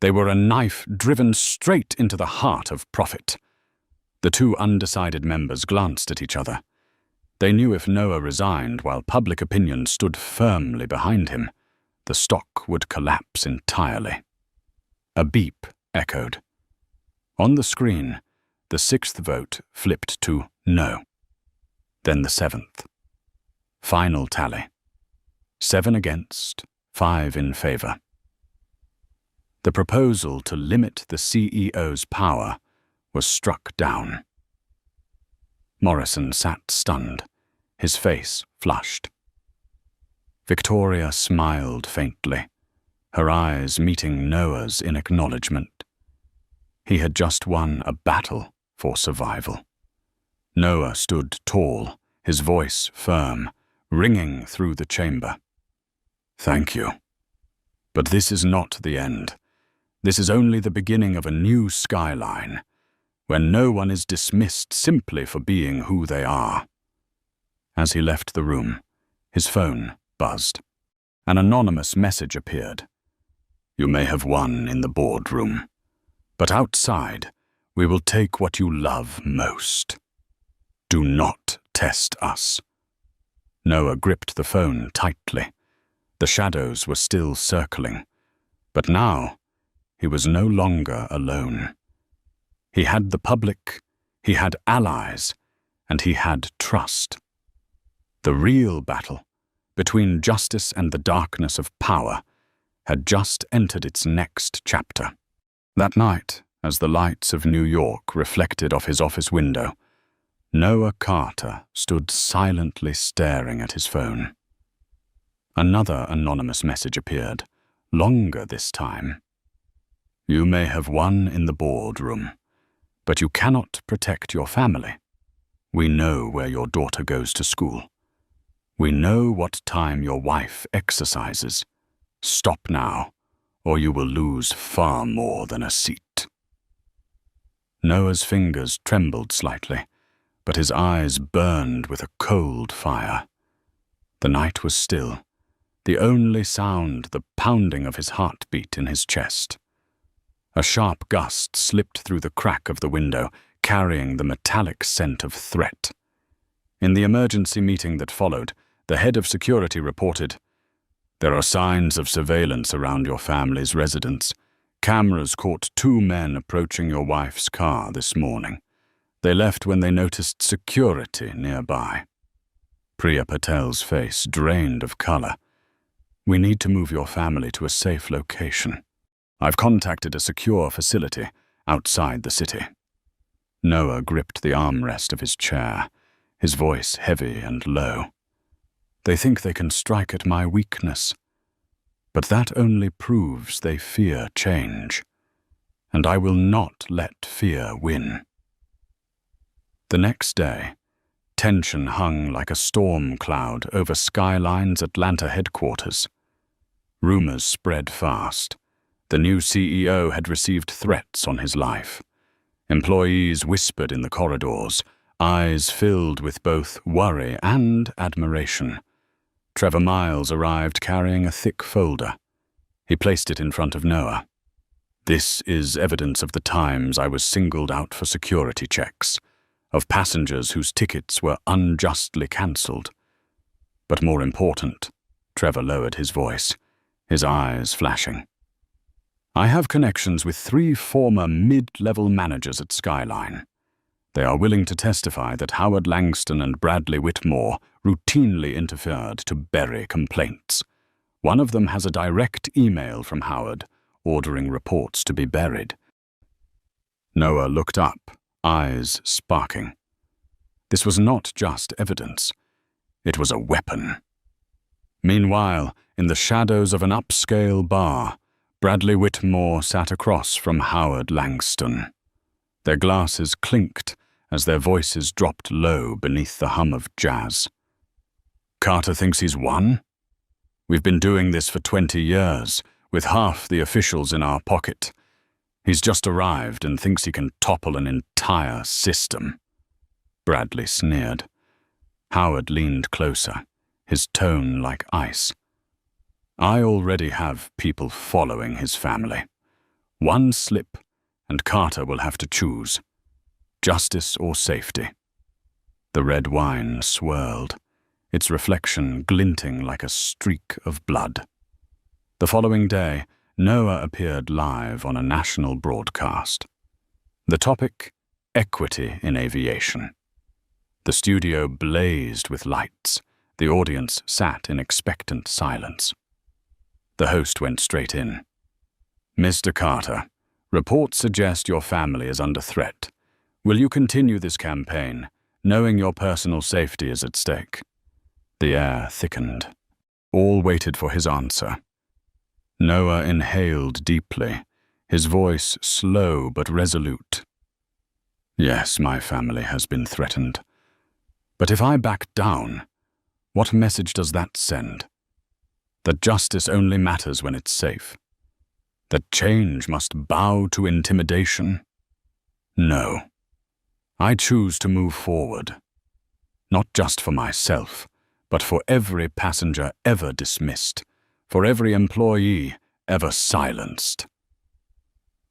They were a knife driven straight into the heart of profit. The 2 undecided members glanced at each other. They knew if Noah resigned while public opinion stood firmly behind him, the stock would collapse entirely. A beep echoed. On the screen, the 6th vote flipped to no. Then the 7th. Final tally. 7 against, 5 in favor. The proposal to limit the CEO's power was struck down. Morrison sat stunned, his face flushed. Victoria smiled faintly, her eyes meeting Noah's in acknowledgement. He had just won a battle for survival. Noah stood tall, his voice firm, ringing through the chamber. Thank you. But this is not the end. This is only the beginning of a new Skyline, where no one is dismissed simply for being who they are. As he left the room, his phone buzzed. An anonymous message appeared. You may have won in the boardroom, but outside, we will take what you love most. Do not test us. Noah gripped the phone tightly. The shadows were still circling, but now he was no longer alone. He had the public, he had allies, and he had trust. The real battle between justice and the darkness of power had just entered its next chapter. That night, as the lights of New York reflected off his office window, Noah Carter stood silently staring at his phone. Another anonymous message appeared, longer this time. You may have won in the boardroom, but you cannot protect your family. We know where your daughter goes to school. We know what time your wife exercises. Stop now, or you will lose far more than a seat." Noah's fingers trembled slightly, but his eyes burned with a cold fire. The night was still, the only sound the pounding of his heartbeat in his chest. A sharp gust slipped through the crack of the window, carrying the metallic scent of threat. In the emergency meeting that followed, the head of security reported, "There are signs of surveillance around your family's residence. Cameras caught 2 men approaching your wife's car this morning. They left when they noticed security nearby." Priya Patel's face drained of color. "We need to move your family to a safe location. I've contacted a secure facility outside the city." Noah gripped the armrest of his chair, his voice heavy and low. "They think they can strike at my weakness. But that only proves they fear change, and I will not let fear win." The next day, tension hung like a storm cloud over Skyline's Atlanta headquarters. Rumors spread fast. The new CEO had received threats on his life. Employees whispered in the corridors, eyes filled with both worry and admiration. Trevor Miles arrived carrying a thick folder. He placed it in front of Noah. "This is evidence of the times I was singled out for security checks, of passengers whose tickets were unjustly cancelled. But more important," Trevor lowered his voice, his eyes flashing, "I have connections with 3 former mid-level managers at Skyline. They are willing to testify that Howard Langston and Bradley Whitmore routinely interfered to bury complaints. One of them has a direct email from Howard ordering reports to be buried." Noah looked up, eyes sparking. This was not just evidence. It was a weapon. Meanwhile, in the shadows of an upscale bar, Bradley Whitmore sat across from Howard Langston. Their glasses clinked as their voices dropped low beneath the hum of jazz. "Carter thinks he's won? We've been doing this for 20 years, with half the officials in our pocket. He's just arrived and thinks he can topple an entire system." Bradley sneered. Howard leaned closer, his tone like ice. "I already have people following his family. One slip, and Carter will have to choose. Justice or safety." The red wine swirled, its reflection glinting like a streak of blood. The following day, Noah appeared live on a national broadcast. The topic, equity in aviation. The studio blazed with lights. The audience sat in expectant silence. The host went straight in. "Mr. Carter, reports suggest your family is under threat. Will you continue this campaign, knowing your personal safety is at stake?" The air thickened. All waited for his answer. Noah inhaled deeply, his voice slow but resolute. "Yes, my family has been threatened. But if I back down, what message does that send? That justice only matters when it's safe? That change must bow to intimidation? No. I choose to move forward. Not just for myself, but for every passenger ever dismissed, for every employee ever silenced."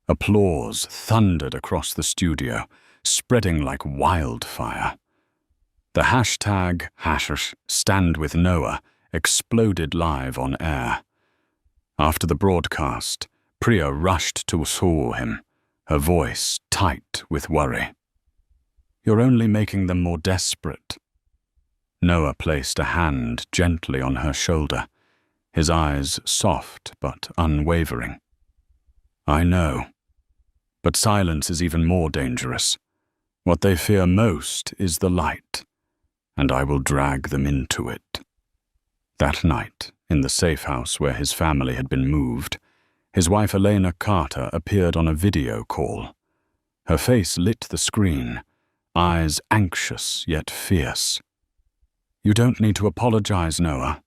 Applause thundered across the studio, spreading like wildfire. The hashtag #StandWithNoah exploded live on air. After the broadcast, Priya rushed to assure him, her voice tight with worry. "You're only making them more desperate." Noah placed a hand gently on her shoulder, his eyes soft but unwavering. "I know. But silence is even more dangerous. What they fear most is the light, and I will drag them into it." That night, in the safe house where his family had been moved, his wife Elena Carter appeared on a video call. Her face lit the screen, eyes anxious yet fierce. "You don't need to apologize, Noah.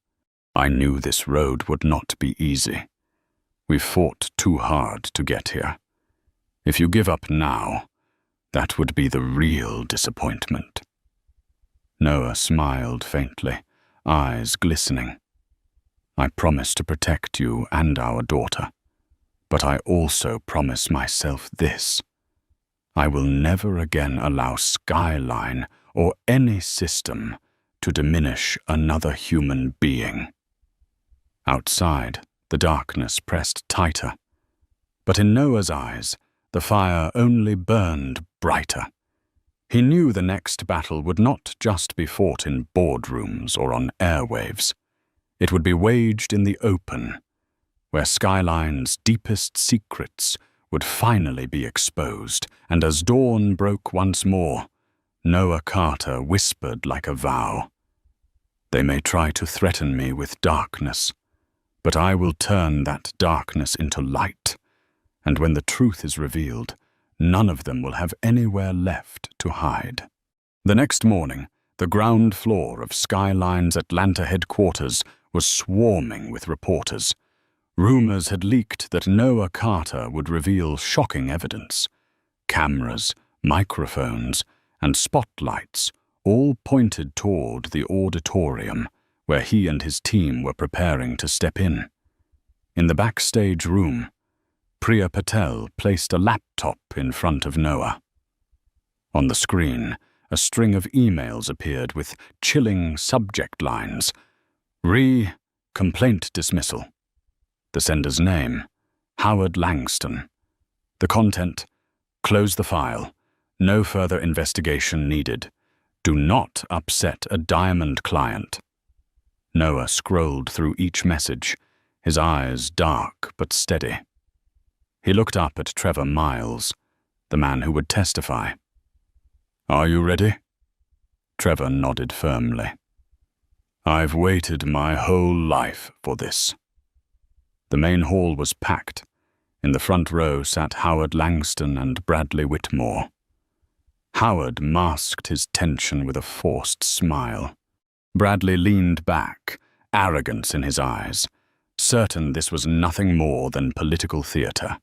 I knew this road would not be easy. We've fought too hard to get here. If you give up now, that would be the real disappointment." Noah smiled faintly, eyes glistening. "I promise to protect you and our daughter, but I also promise myself this. I will never again allow Skyline or any system to diminish another human being." Outside, the darkness pressed tighter, but in Noah's eyes, the fire only burned brighter. He knew the next battle would not just be fought in boardrooms or on airwaves. It would be waged in the open, where Skyline's deepest secrets would finally be exposed, and as dawn broke once more, Noah Carter whispered like a vow, "They may try to threaten me with darkness, but I will turn that darkness into light, and when the truth is revealed, none of them will have anywhere left to hide." The next morning, the ground floor of Skyline's Atlanta headquarters was swarming with reporters. Rumors had leaked that Noah Carter would reveal shocking evidence. Cameras, microphones, and spotlights all pointed toward the auditorium where he and his team were preparing to step in. In the backstage room, Priya Patel placed a laptop in front of Noah. On the screen, a string of emails appeared with chilling subject lines. Complaint dismissal. The sender's name, Howard Langston. The content, close the file. No further investigation needed. Do not upset a Diamond client. Noah scrolled through each message, his eyes dark but steady. He looked up at Trevor Miles, the man who would testify. "Are you ready?" Trevor nodded firmly. "I've waited my whole life for this." The main hall was packed. In the front row sat Howard Langston and Bradley Whitmore. Howard masked his tension with a forced smile. Bradley leaned back, arrogance in his eyes, certain this was nothing more than political theater.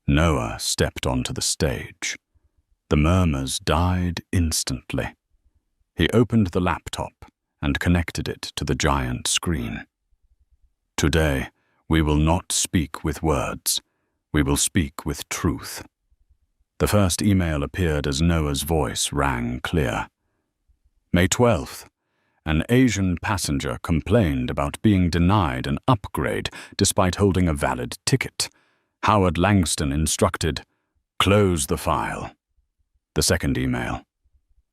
Noah stepped onto the stage. The murmurs died instantly. He opened the laptop and connected it to the giant screen. "Today, we will not speak with words. We will speak with truth." The first email appeared as Noah's voice rang clear. May 12th, an Asian passenger complained about being denied an upgrade despite holding a valid ticket. Howard Langston instructed, "Close the file." The second email.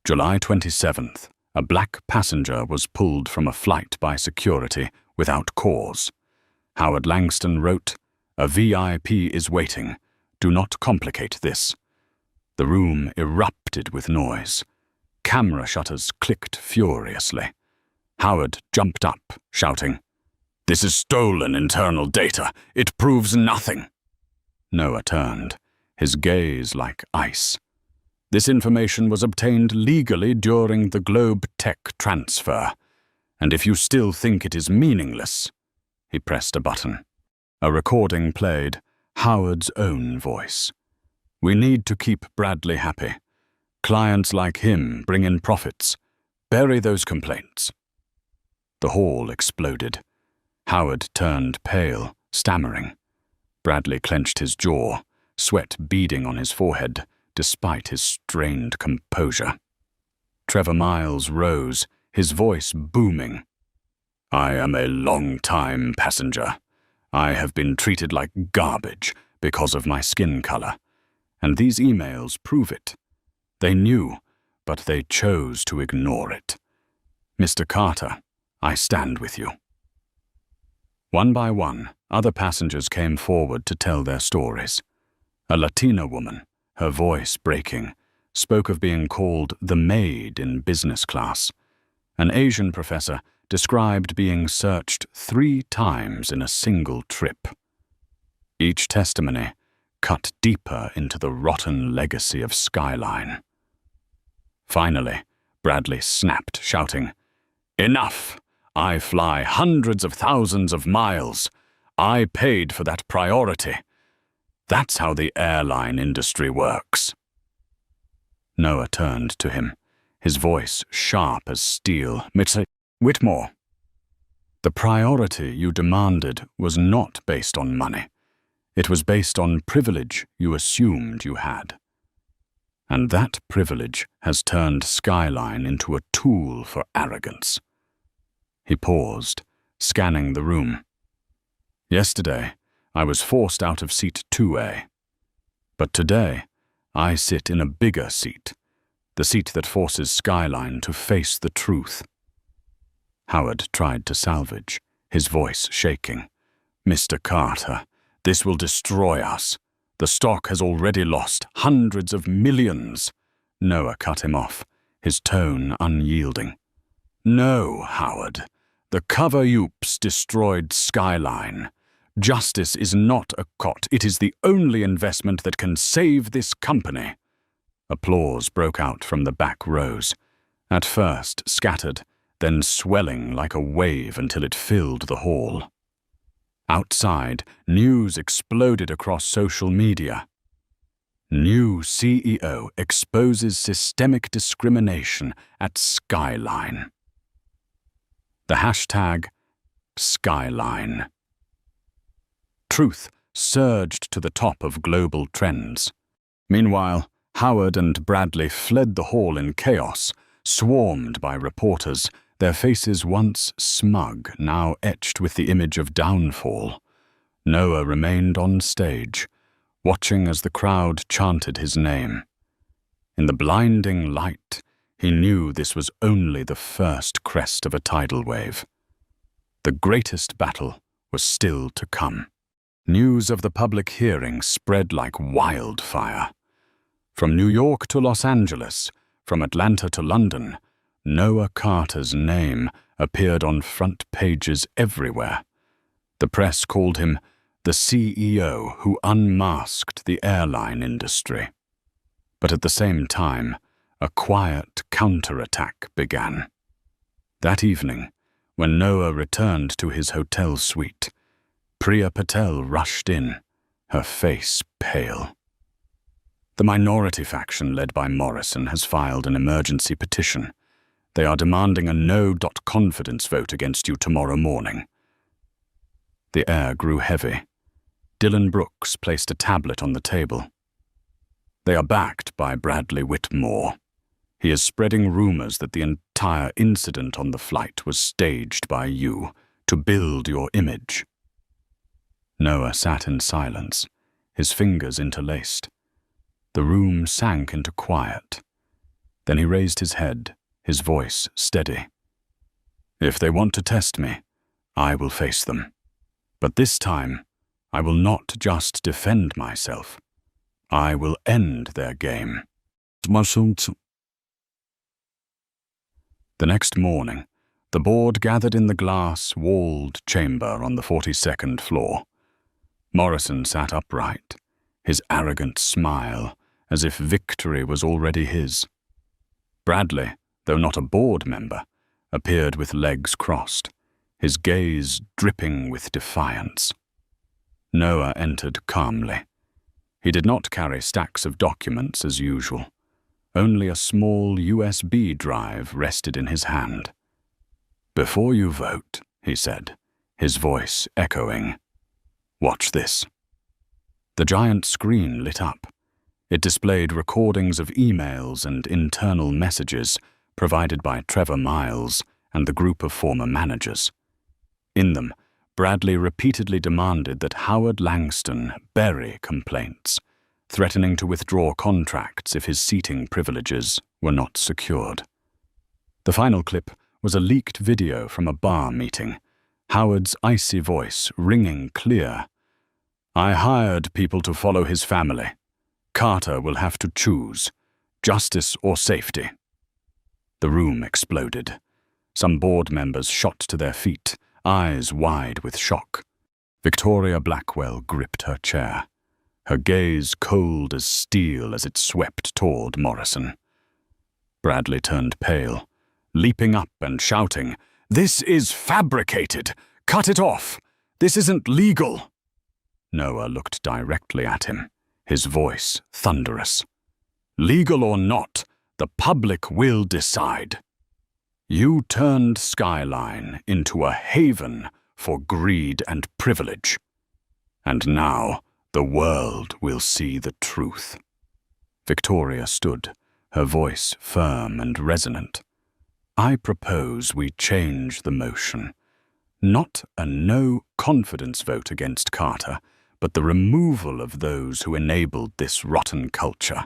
July 27th, a black passenger was pulled from a flight by security without cause. Howard Langston wrote, "A VIP is waiting. Do not complicate this." The room erupted with noise. Camera shutters clicked furiously. Howard jumped up, shouting, "This is stolen internal data. It proves nothing." Noah turned, his gaze like ice. "This information was obtained legally during the Globe Tech transfer, and if you still think it is meaningless..." He pressed a button. A recording played, Howard's own voice. "We need to keep Bradley happy. Clients like him bring in profits. Bury those complaints." The hall exploded. Howard turned pale, stammering. Bradley clenched his jaw, sweat beading on his forehead, despite his strained composure. Trevor Miles rose, his voice booming. "I am a long-time passenger. I have been treated like garbage because of my skin color, and these emails prove it. They knew, but they chose to ignore it. Mr. Carter, I stand with you." One by one, other passengers came forward to tell their stories. A Latina woman, her voice breaking, spoke of being called the maid in business class. An Asian professor described being searched 3 times in a single trip. Each testimony cut deeper into the rotten legacy of Skyline. Finally, Bradley snapped, shouting, "Enough! I fly hundreds of thousands of miles. I paid for that priority. That's how the airline industry works." Noah turned to him, his voice sharp as steel. "Mr. Whitmore, the priority you demanded was not based on money. It was based on privilege you assumed you had. And that privilege has turned Skyline into a tool for arrogance." He paused, scanning the room. "Yesterday, I was forced out of seat 2A. But today, I sit in a bigger seat, the seat that forces Skyline to face the truth." Howard tried to salvage, his voice shaking. "Mr. Carter, this will destroy us. The stock has already lost hundreds of millions." Noah cut him off, his tone unyielding. "No, Howard. The cover-oops destroyed Skyline. Justice is not a cot. It is the only investment that can save this company." Applause broke out from the back rows, at first scattered, then swelling like a wave until it filled the hall. Outside, news exploded across social media. "New CEO exposes systemic discrimination at Skyline." The hashtag Skyline. Truth surged to the top of global trends. Meanwhile, Howard and Bradley fled the hall in chaos, swarmed by reporters, their faces once smug, now etched with the image of downfall. Noah remained on stage, watching as the crowd chanted his name. In the blinding light, he knew this was only the first crest of a tidal wave. The greatest battle was still to come. News of the public hearing spread like wildfire. From New York to Los Angeles, from Atlanta to London, Noah Carter's name appeared on front pages everywhere. The press called him the CEO who unmasked the airline industry. But at the same time, a quiet counterattack began. That evening, when Noah returned to his hotel suite, Priya Patel rushed in, her face pale. "The minority faction led by Morrison has filed an emergency petition. They are demanding a no-confidence vote against you tomorrow morning." The air grew heavy. Dylan Brooks placed a tablet on the table. "They are backed by Bradley Whitmore. He is spreading rumors that the entire incident on the flight was staged by you to build your image." Noah sat in silence, his fingers interlaced. The room sank into quiet. Then he raised his head, his voice steady. "If they want to test me, I will face them. But this time, I will not just defend myself. I will end their game." The next morning, the board gathered in the glass-walled chamber on the 42nd floor. Morrison sat upright, his arrogant smile as if victory was already his. Bradley, though not a board member, appeared with legs crossed, his gaze dripping with defiance. Noah entered calmly. He did not carry stacks of documents as usual. Only a small USB drive rested in his hand. "Before you vote," he said, his voice echoing, "watch this." The giant screen lit up. It displayed recordings of emails and internal messages provided by Trevor Miles and the group of former managers. In them, Bradley repeatedly demanded that Howard Langston bury complaints, threatening to withdraw contracts if his seating privileges were not secured. The final clip was a leaked video from a bar meeting, Howard's icy voice ringing clear. "I hired people to follow his family. Carter will have to choose, justice or safety." The room exploded. Some board members shot to their feet, eyes wide with shock. Victoria Blackwell gripped her chair, her gaze cold as steel as it swept toward Morrison. Bradley turned pale, leaping up and shouting, "This is fabricated! Cut it off! This isn't legal. Noah looked directly at him, his voice thunderous. Legal or not, the public will decide. You turned Skyline into a haven for greed and privilege. And now the world will see the truth. Victoria stood, her voice firm and resonant. I propose we change the motion. Not a no-confidence vote against Carter, but the removal of those who enabled this rotten culture.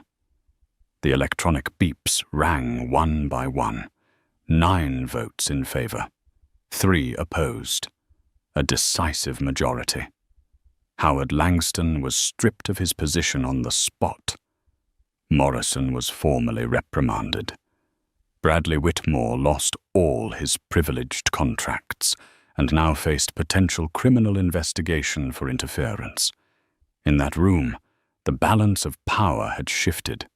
The electronic beeps rang one by one. 9 votes in favor, 3 opposed. A decisive majority. Howard Langston was stripped of his position on the spot. Morrison was formally reprimanded. Bradley Whitmore lost all his privileged contracts and now faced potential criminal investigation for interference. In that room, the balance of power had shifted.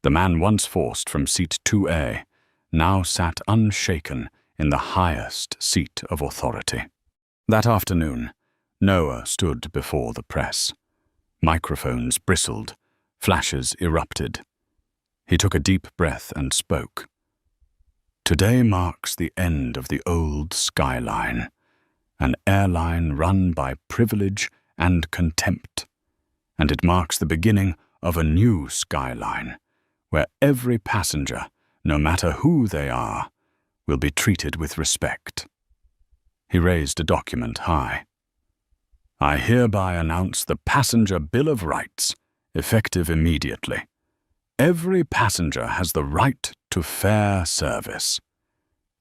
The man once forced from seat 2A now sat unshaken in the highest seat of authority. That afternoon, Noah stood before the press. Microphones bristled, flashes erupted. He took a deep breath and spoke. Today marks the end of the old Skyline, an airline run by privilege and contempt. And it marks the beginning of a new Skyline, where every passenger, no matter who they are, will be treated with respect. He raised a document high. I hereby announce the Passenger Bill of Rights, effective immediately. Every passenger has the right to fair service.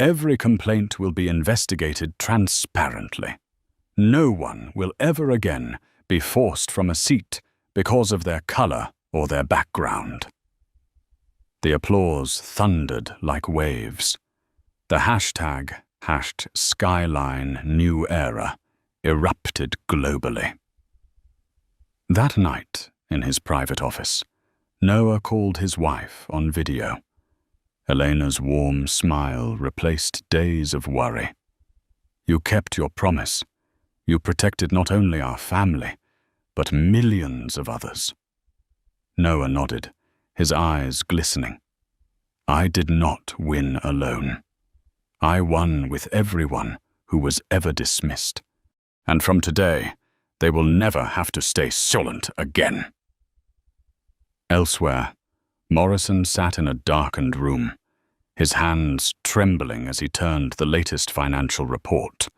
Every complaint will be investigated transparently. No one will ever again be forced from a seat because of their color or their background. The applause thundered like waves. The hashtag #SkylineNewEra erupted globally. That night, in his private office, Noah called his wife on video. Elena's warm smile replaced days of worry. You kept your promise. You protected not only our family, but millions of others. Noah nodded, his eyes glistening. I did not win alone. I won with everyone who was ever dismissed. And from today, they will never have to stay silent again. Elsewhere, Morrison sat in a darkened room, his hands trembling as he turned the latest financial report.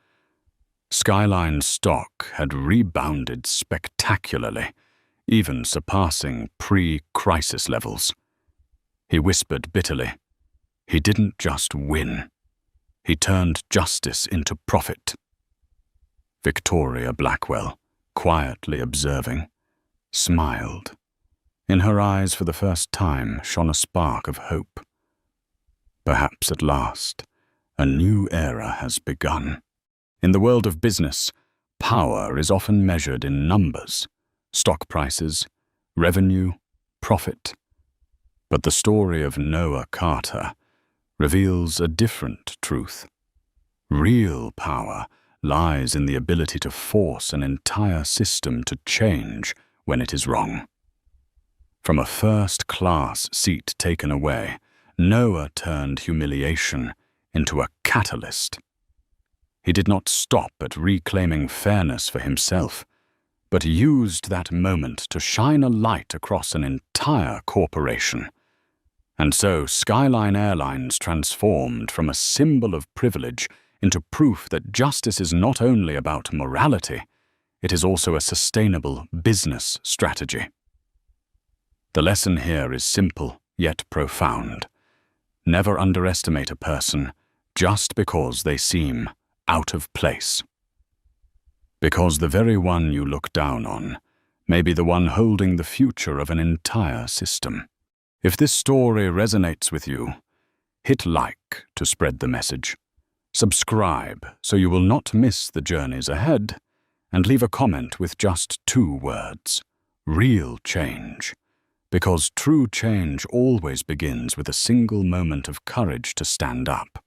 Skyline stock had rebounded spectacularly, even surpassing pre-crisis levels. He whispered bitterly, he didn't just win. He turned justice into profit. Victoria Blackwell, quietly observing, smiled. In her eyes for the first time shone a spark of hope. Perhaps at last, a new era has begun. In the world of business, power is often measured in numbers, stock prices, revenue, profit. But the story of Noah Carter reveals a different truth. Real power lies in the ability to force an entire system to change when it is wrong. From a first-class seat taken away, Noah turned humiliation into a catalyst. He did not stop at reclaiming fairness for himself, but used that moment to shine a light across an entire corporation. And so Skyline Airlines transformed from a symbol of privilege into proof that justice is not only about morality, it is also a sustainable business strategy. The lesson here is simple yet profound. Never underestimate a person just because they seem out of place. Because the very one you look down on may be the one holding the future of an entire system. If this story resonates with you, hit like to spread the message. Subscribe so you will not miss the journeys ahead, and leave a comment with just 2 words: real change. Because true change always begins with a single moment of courage to stand up.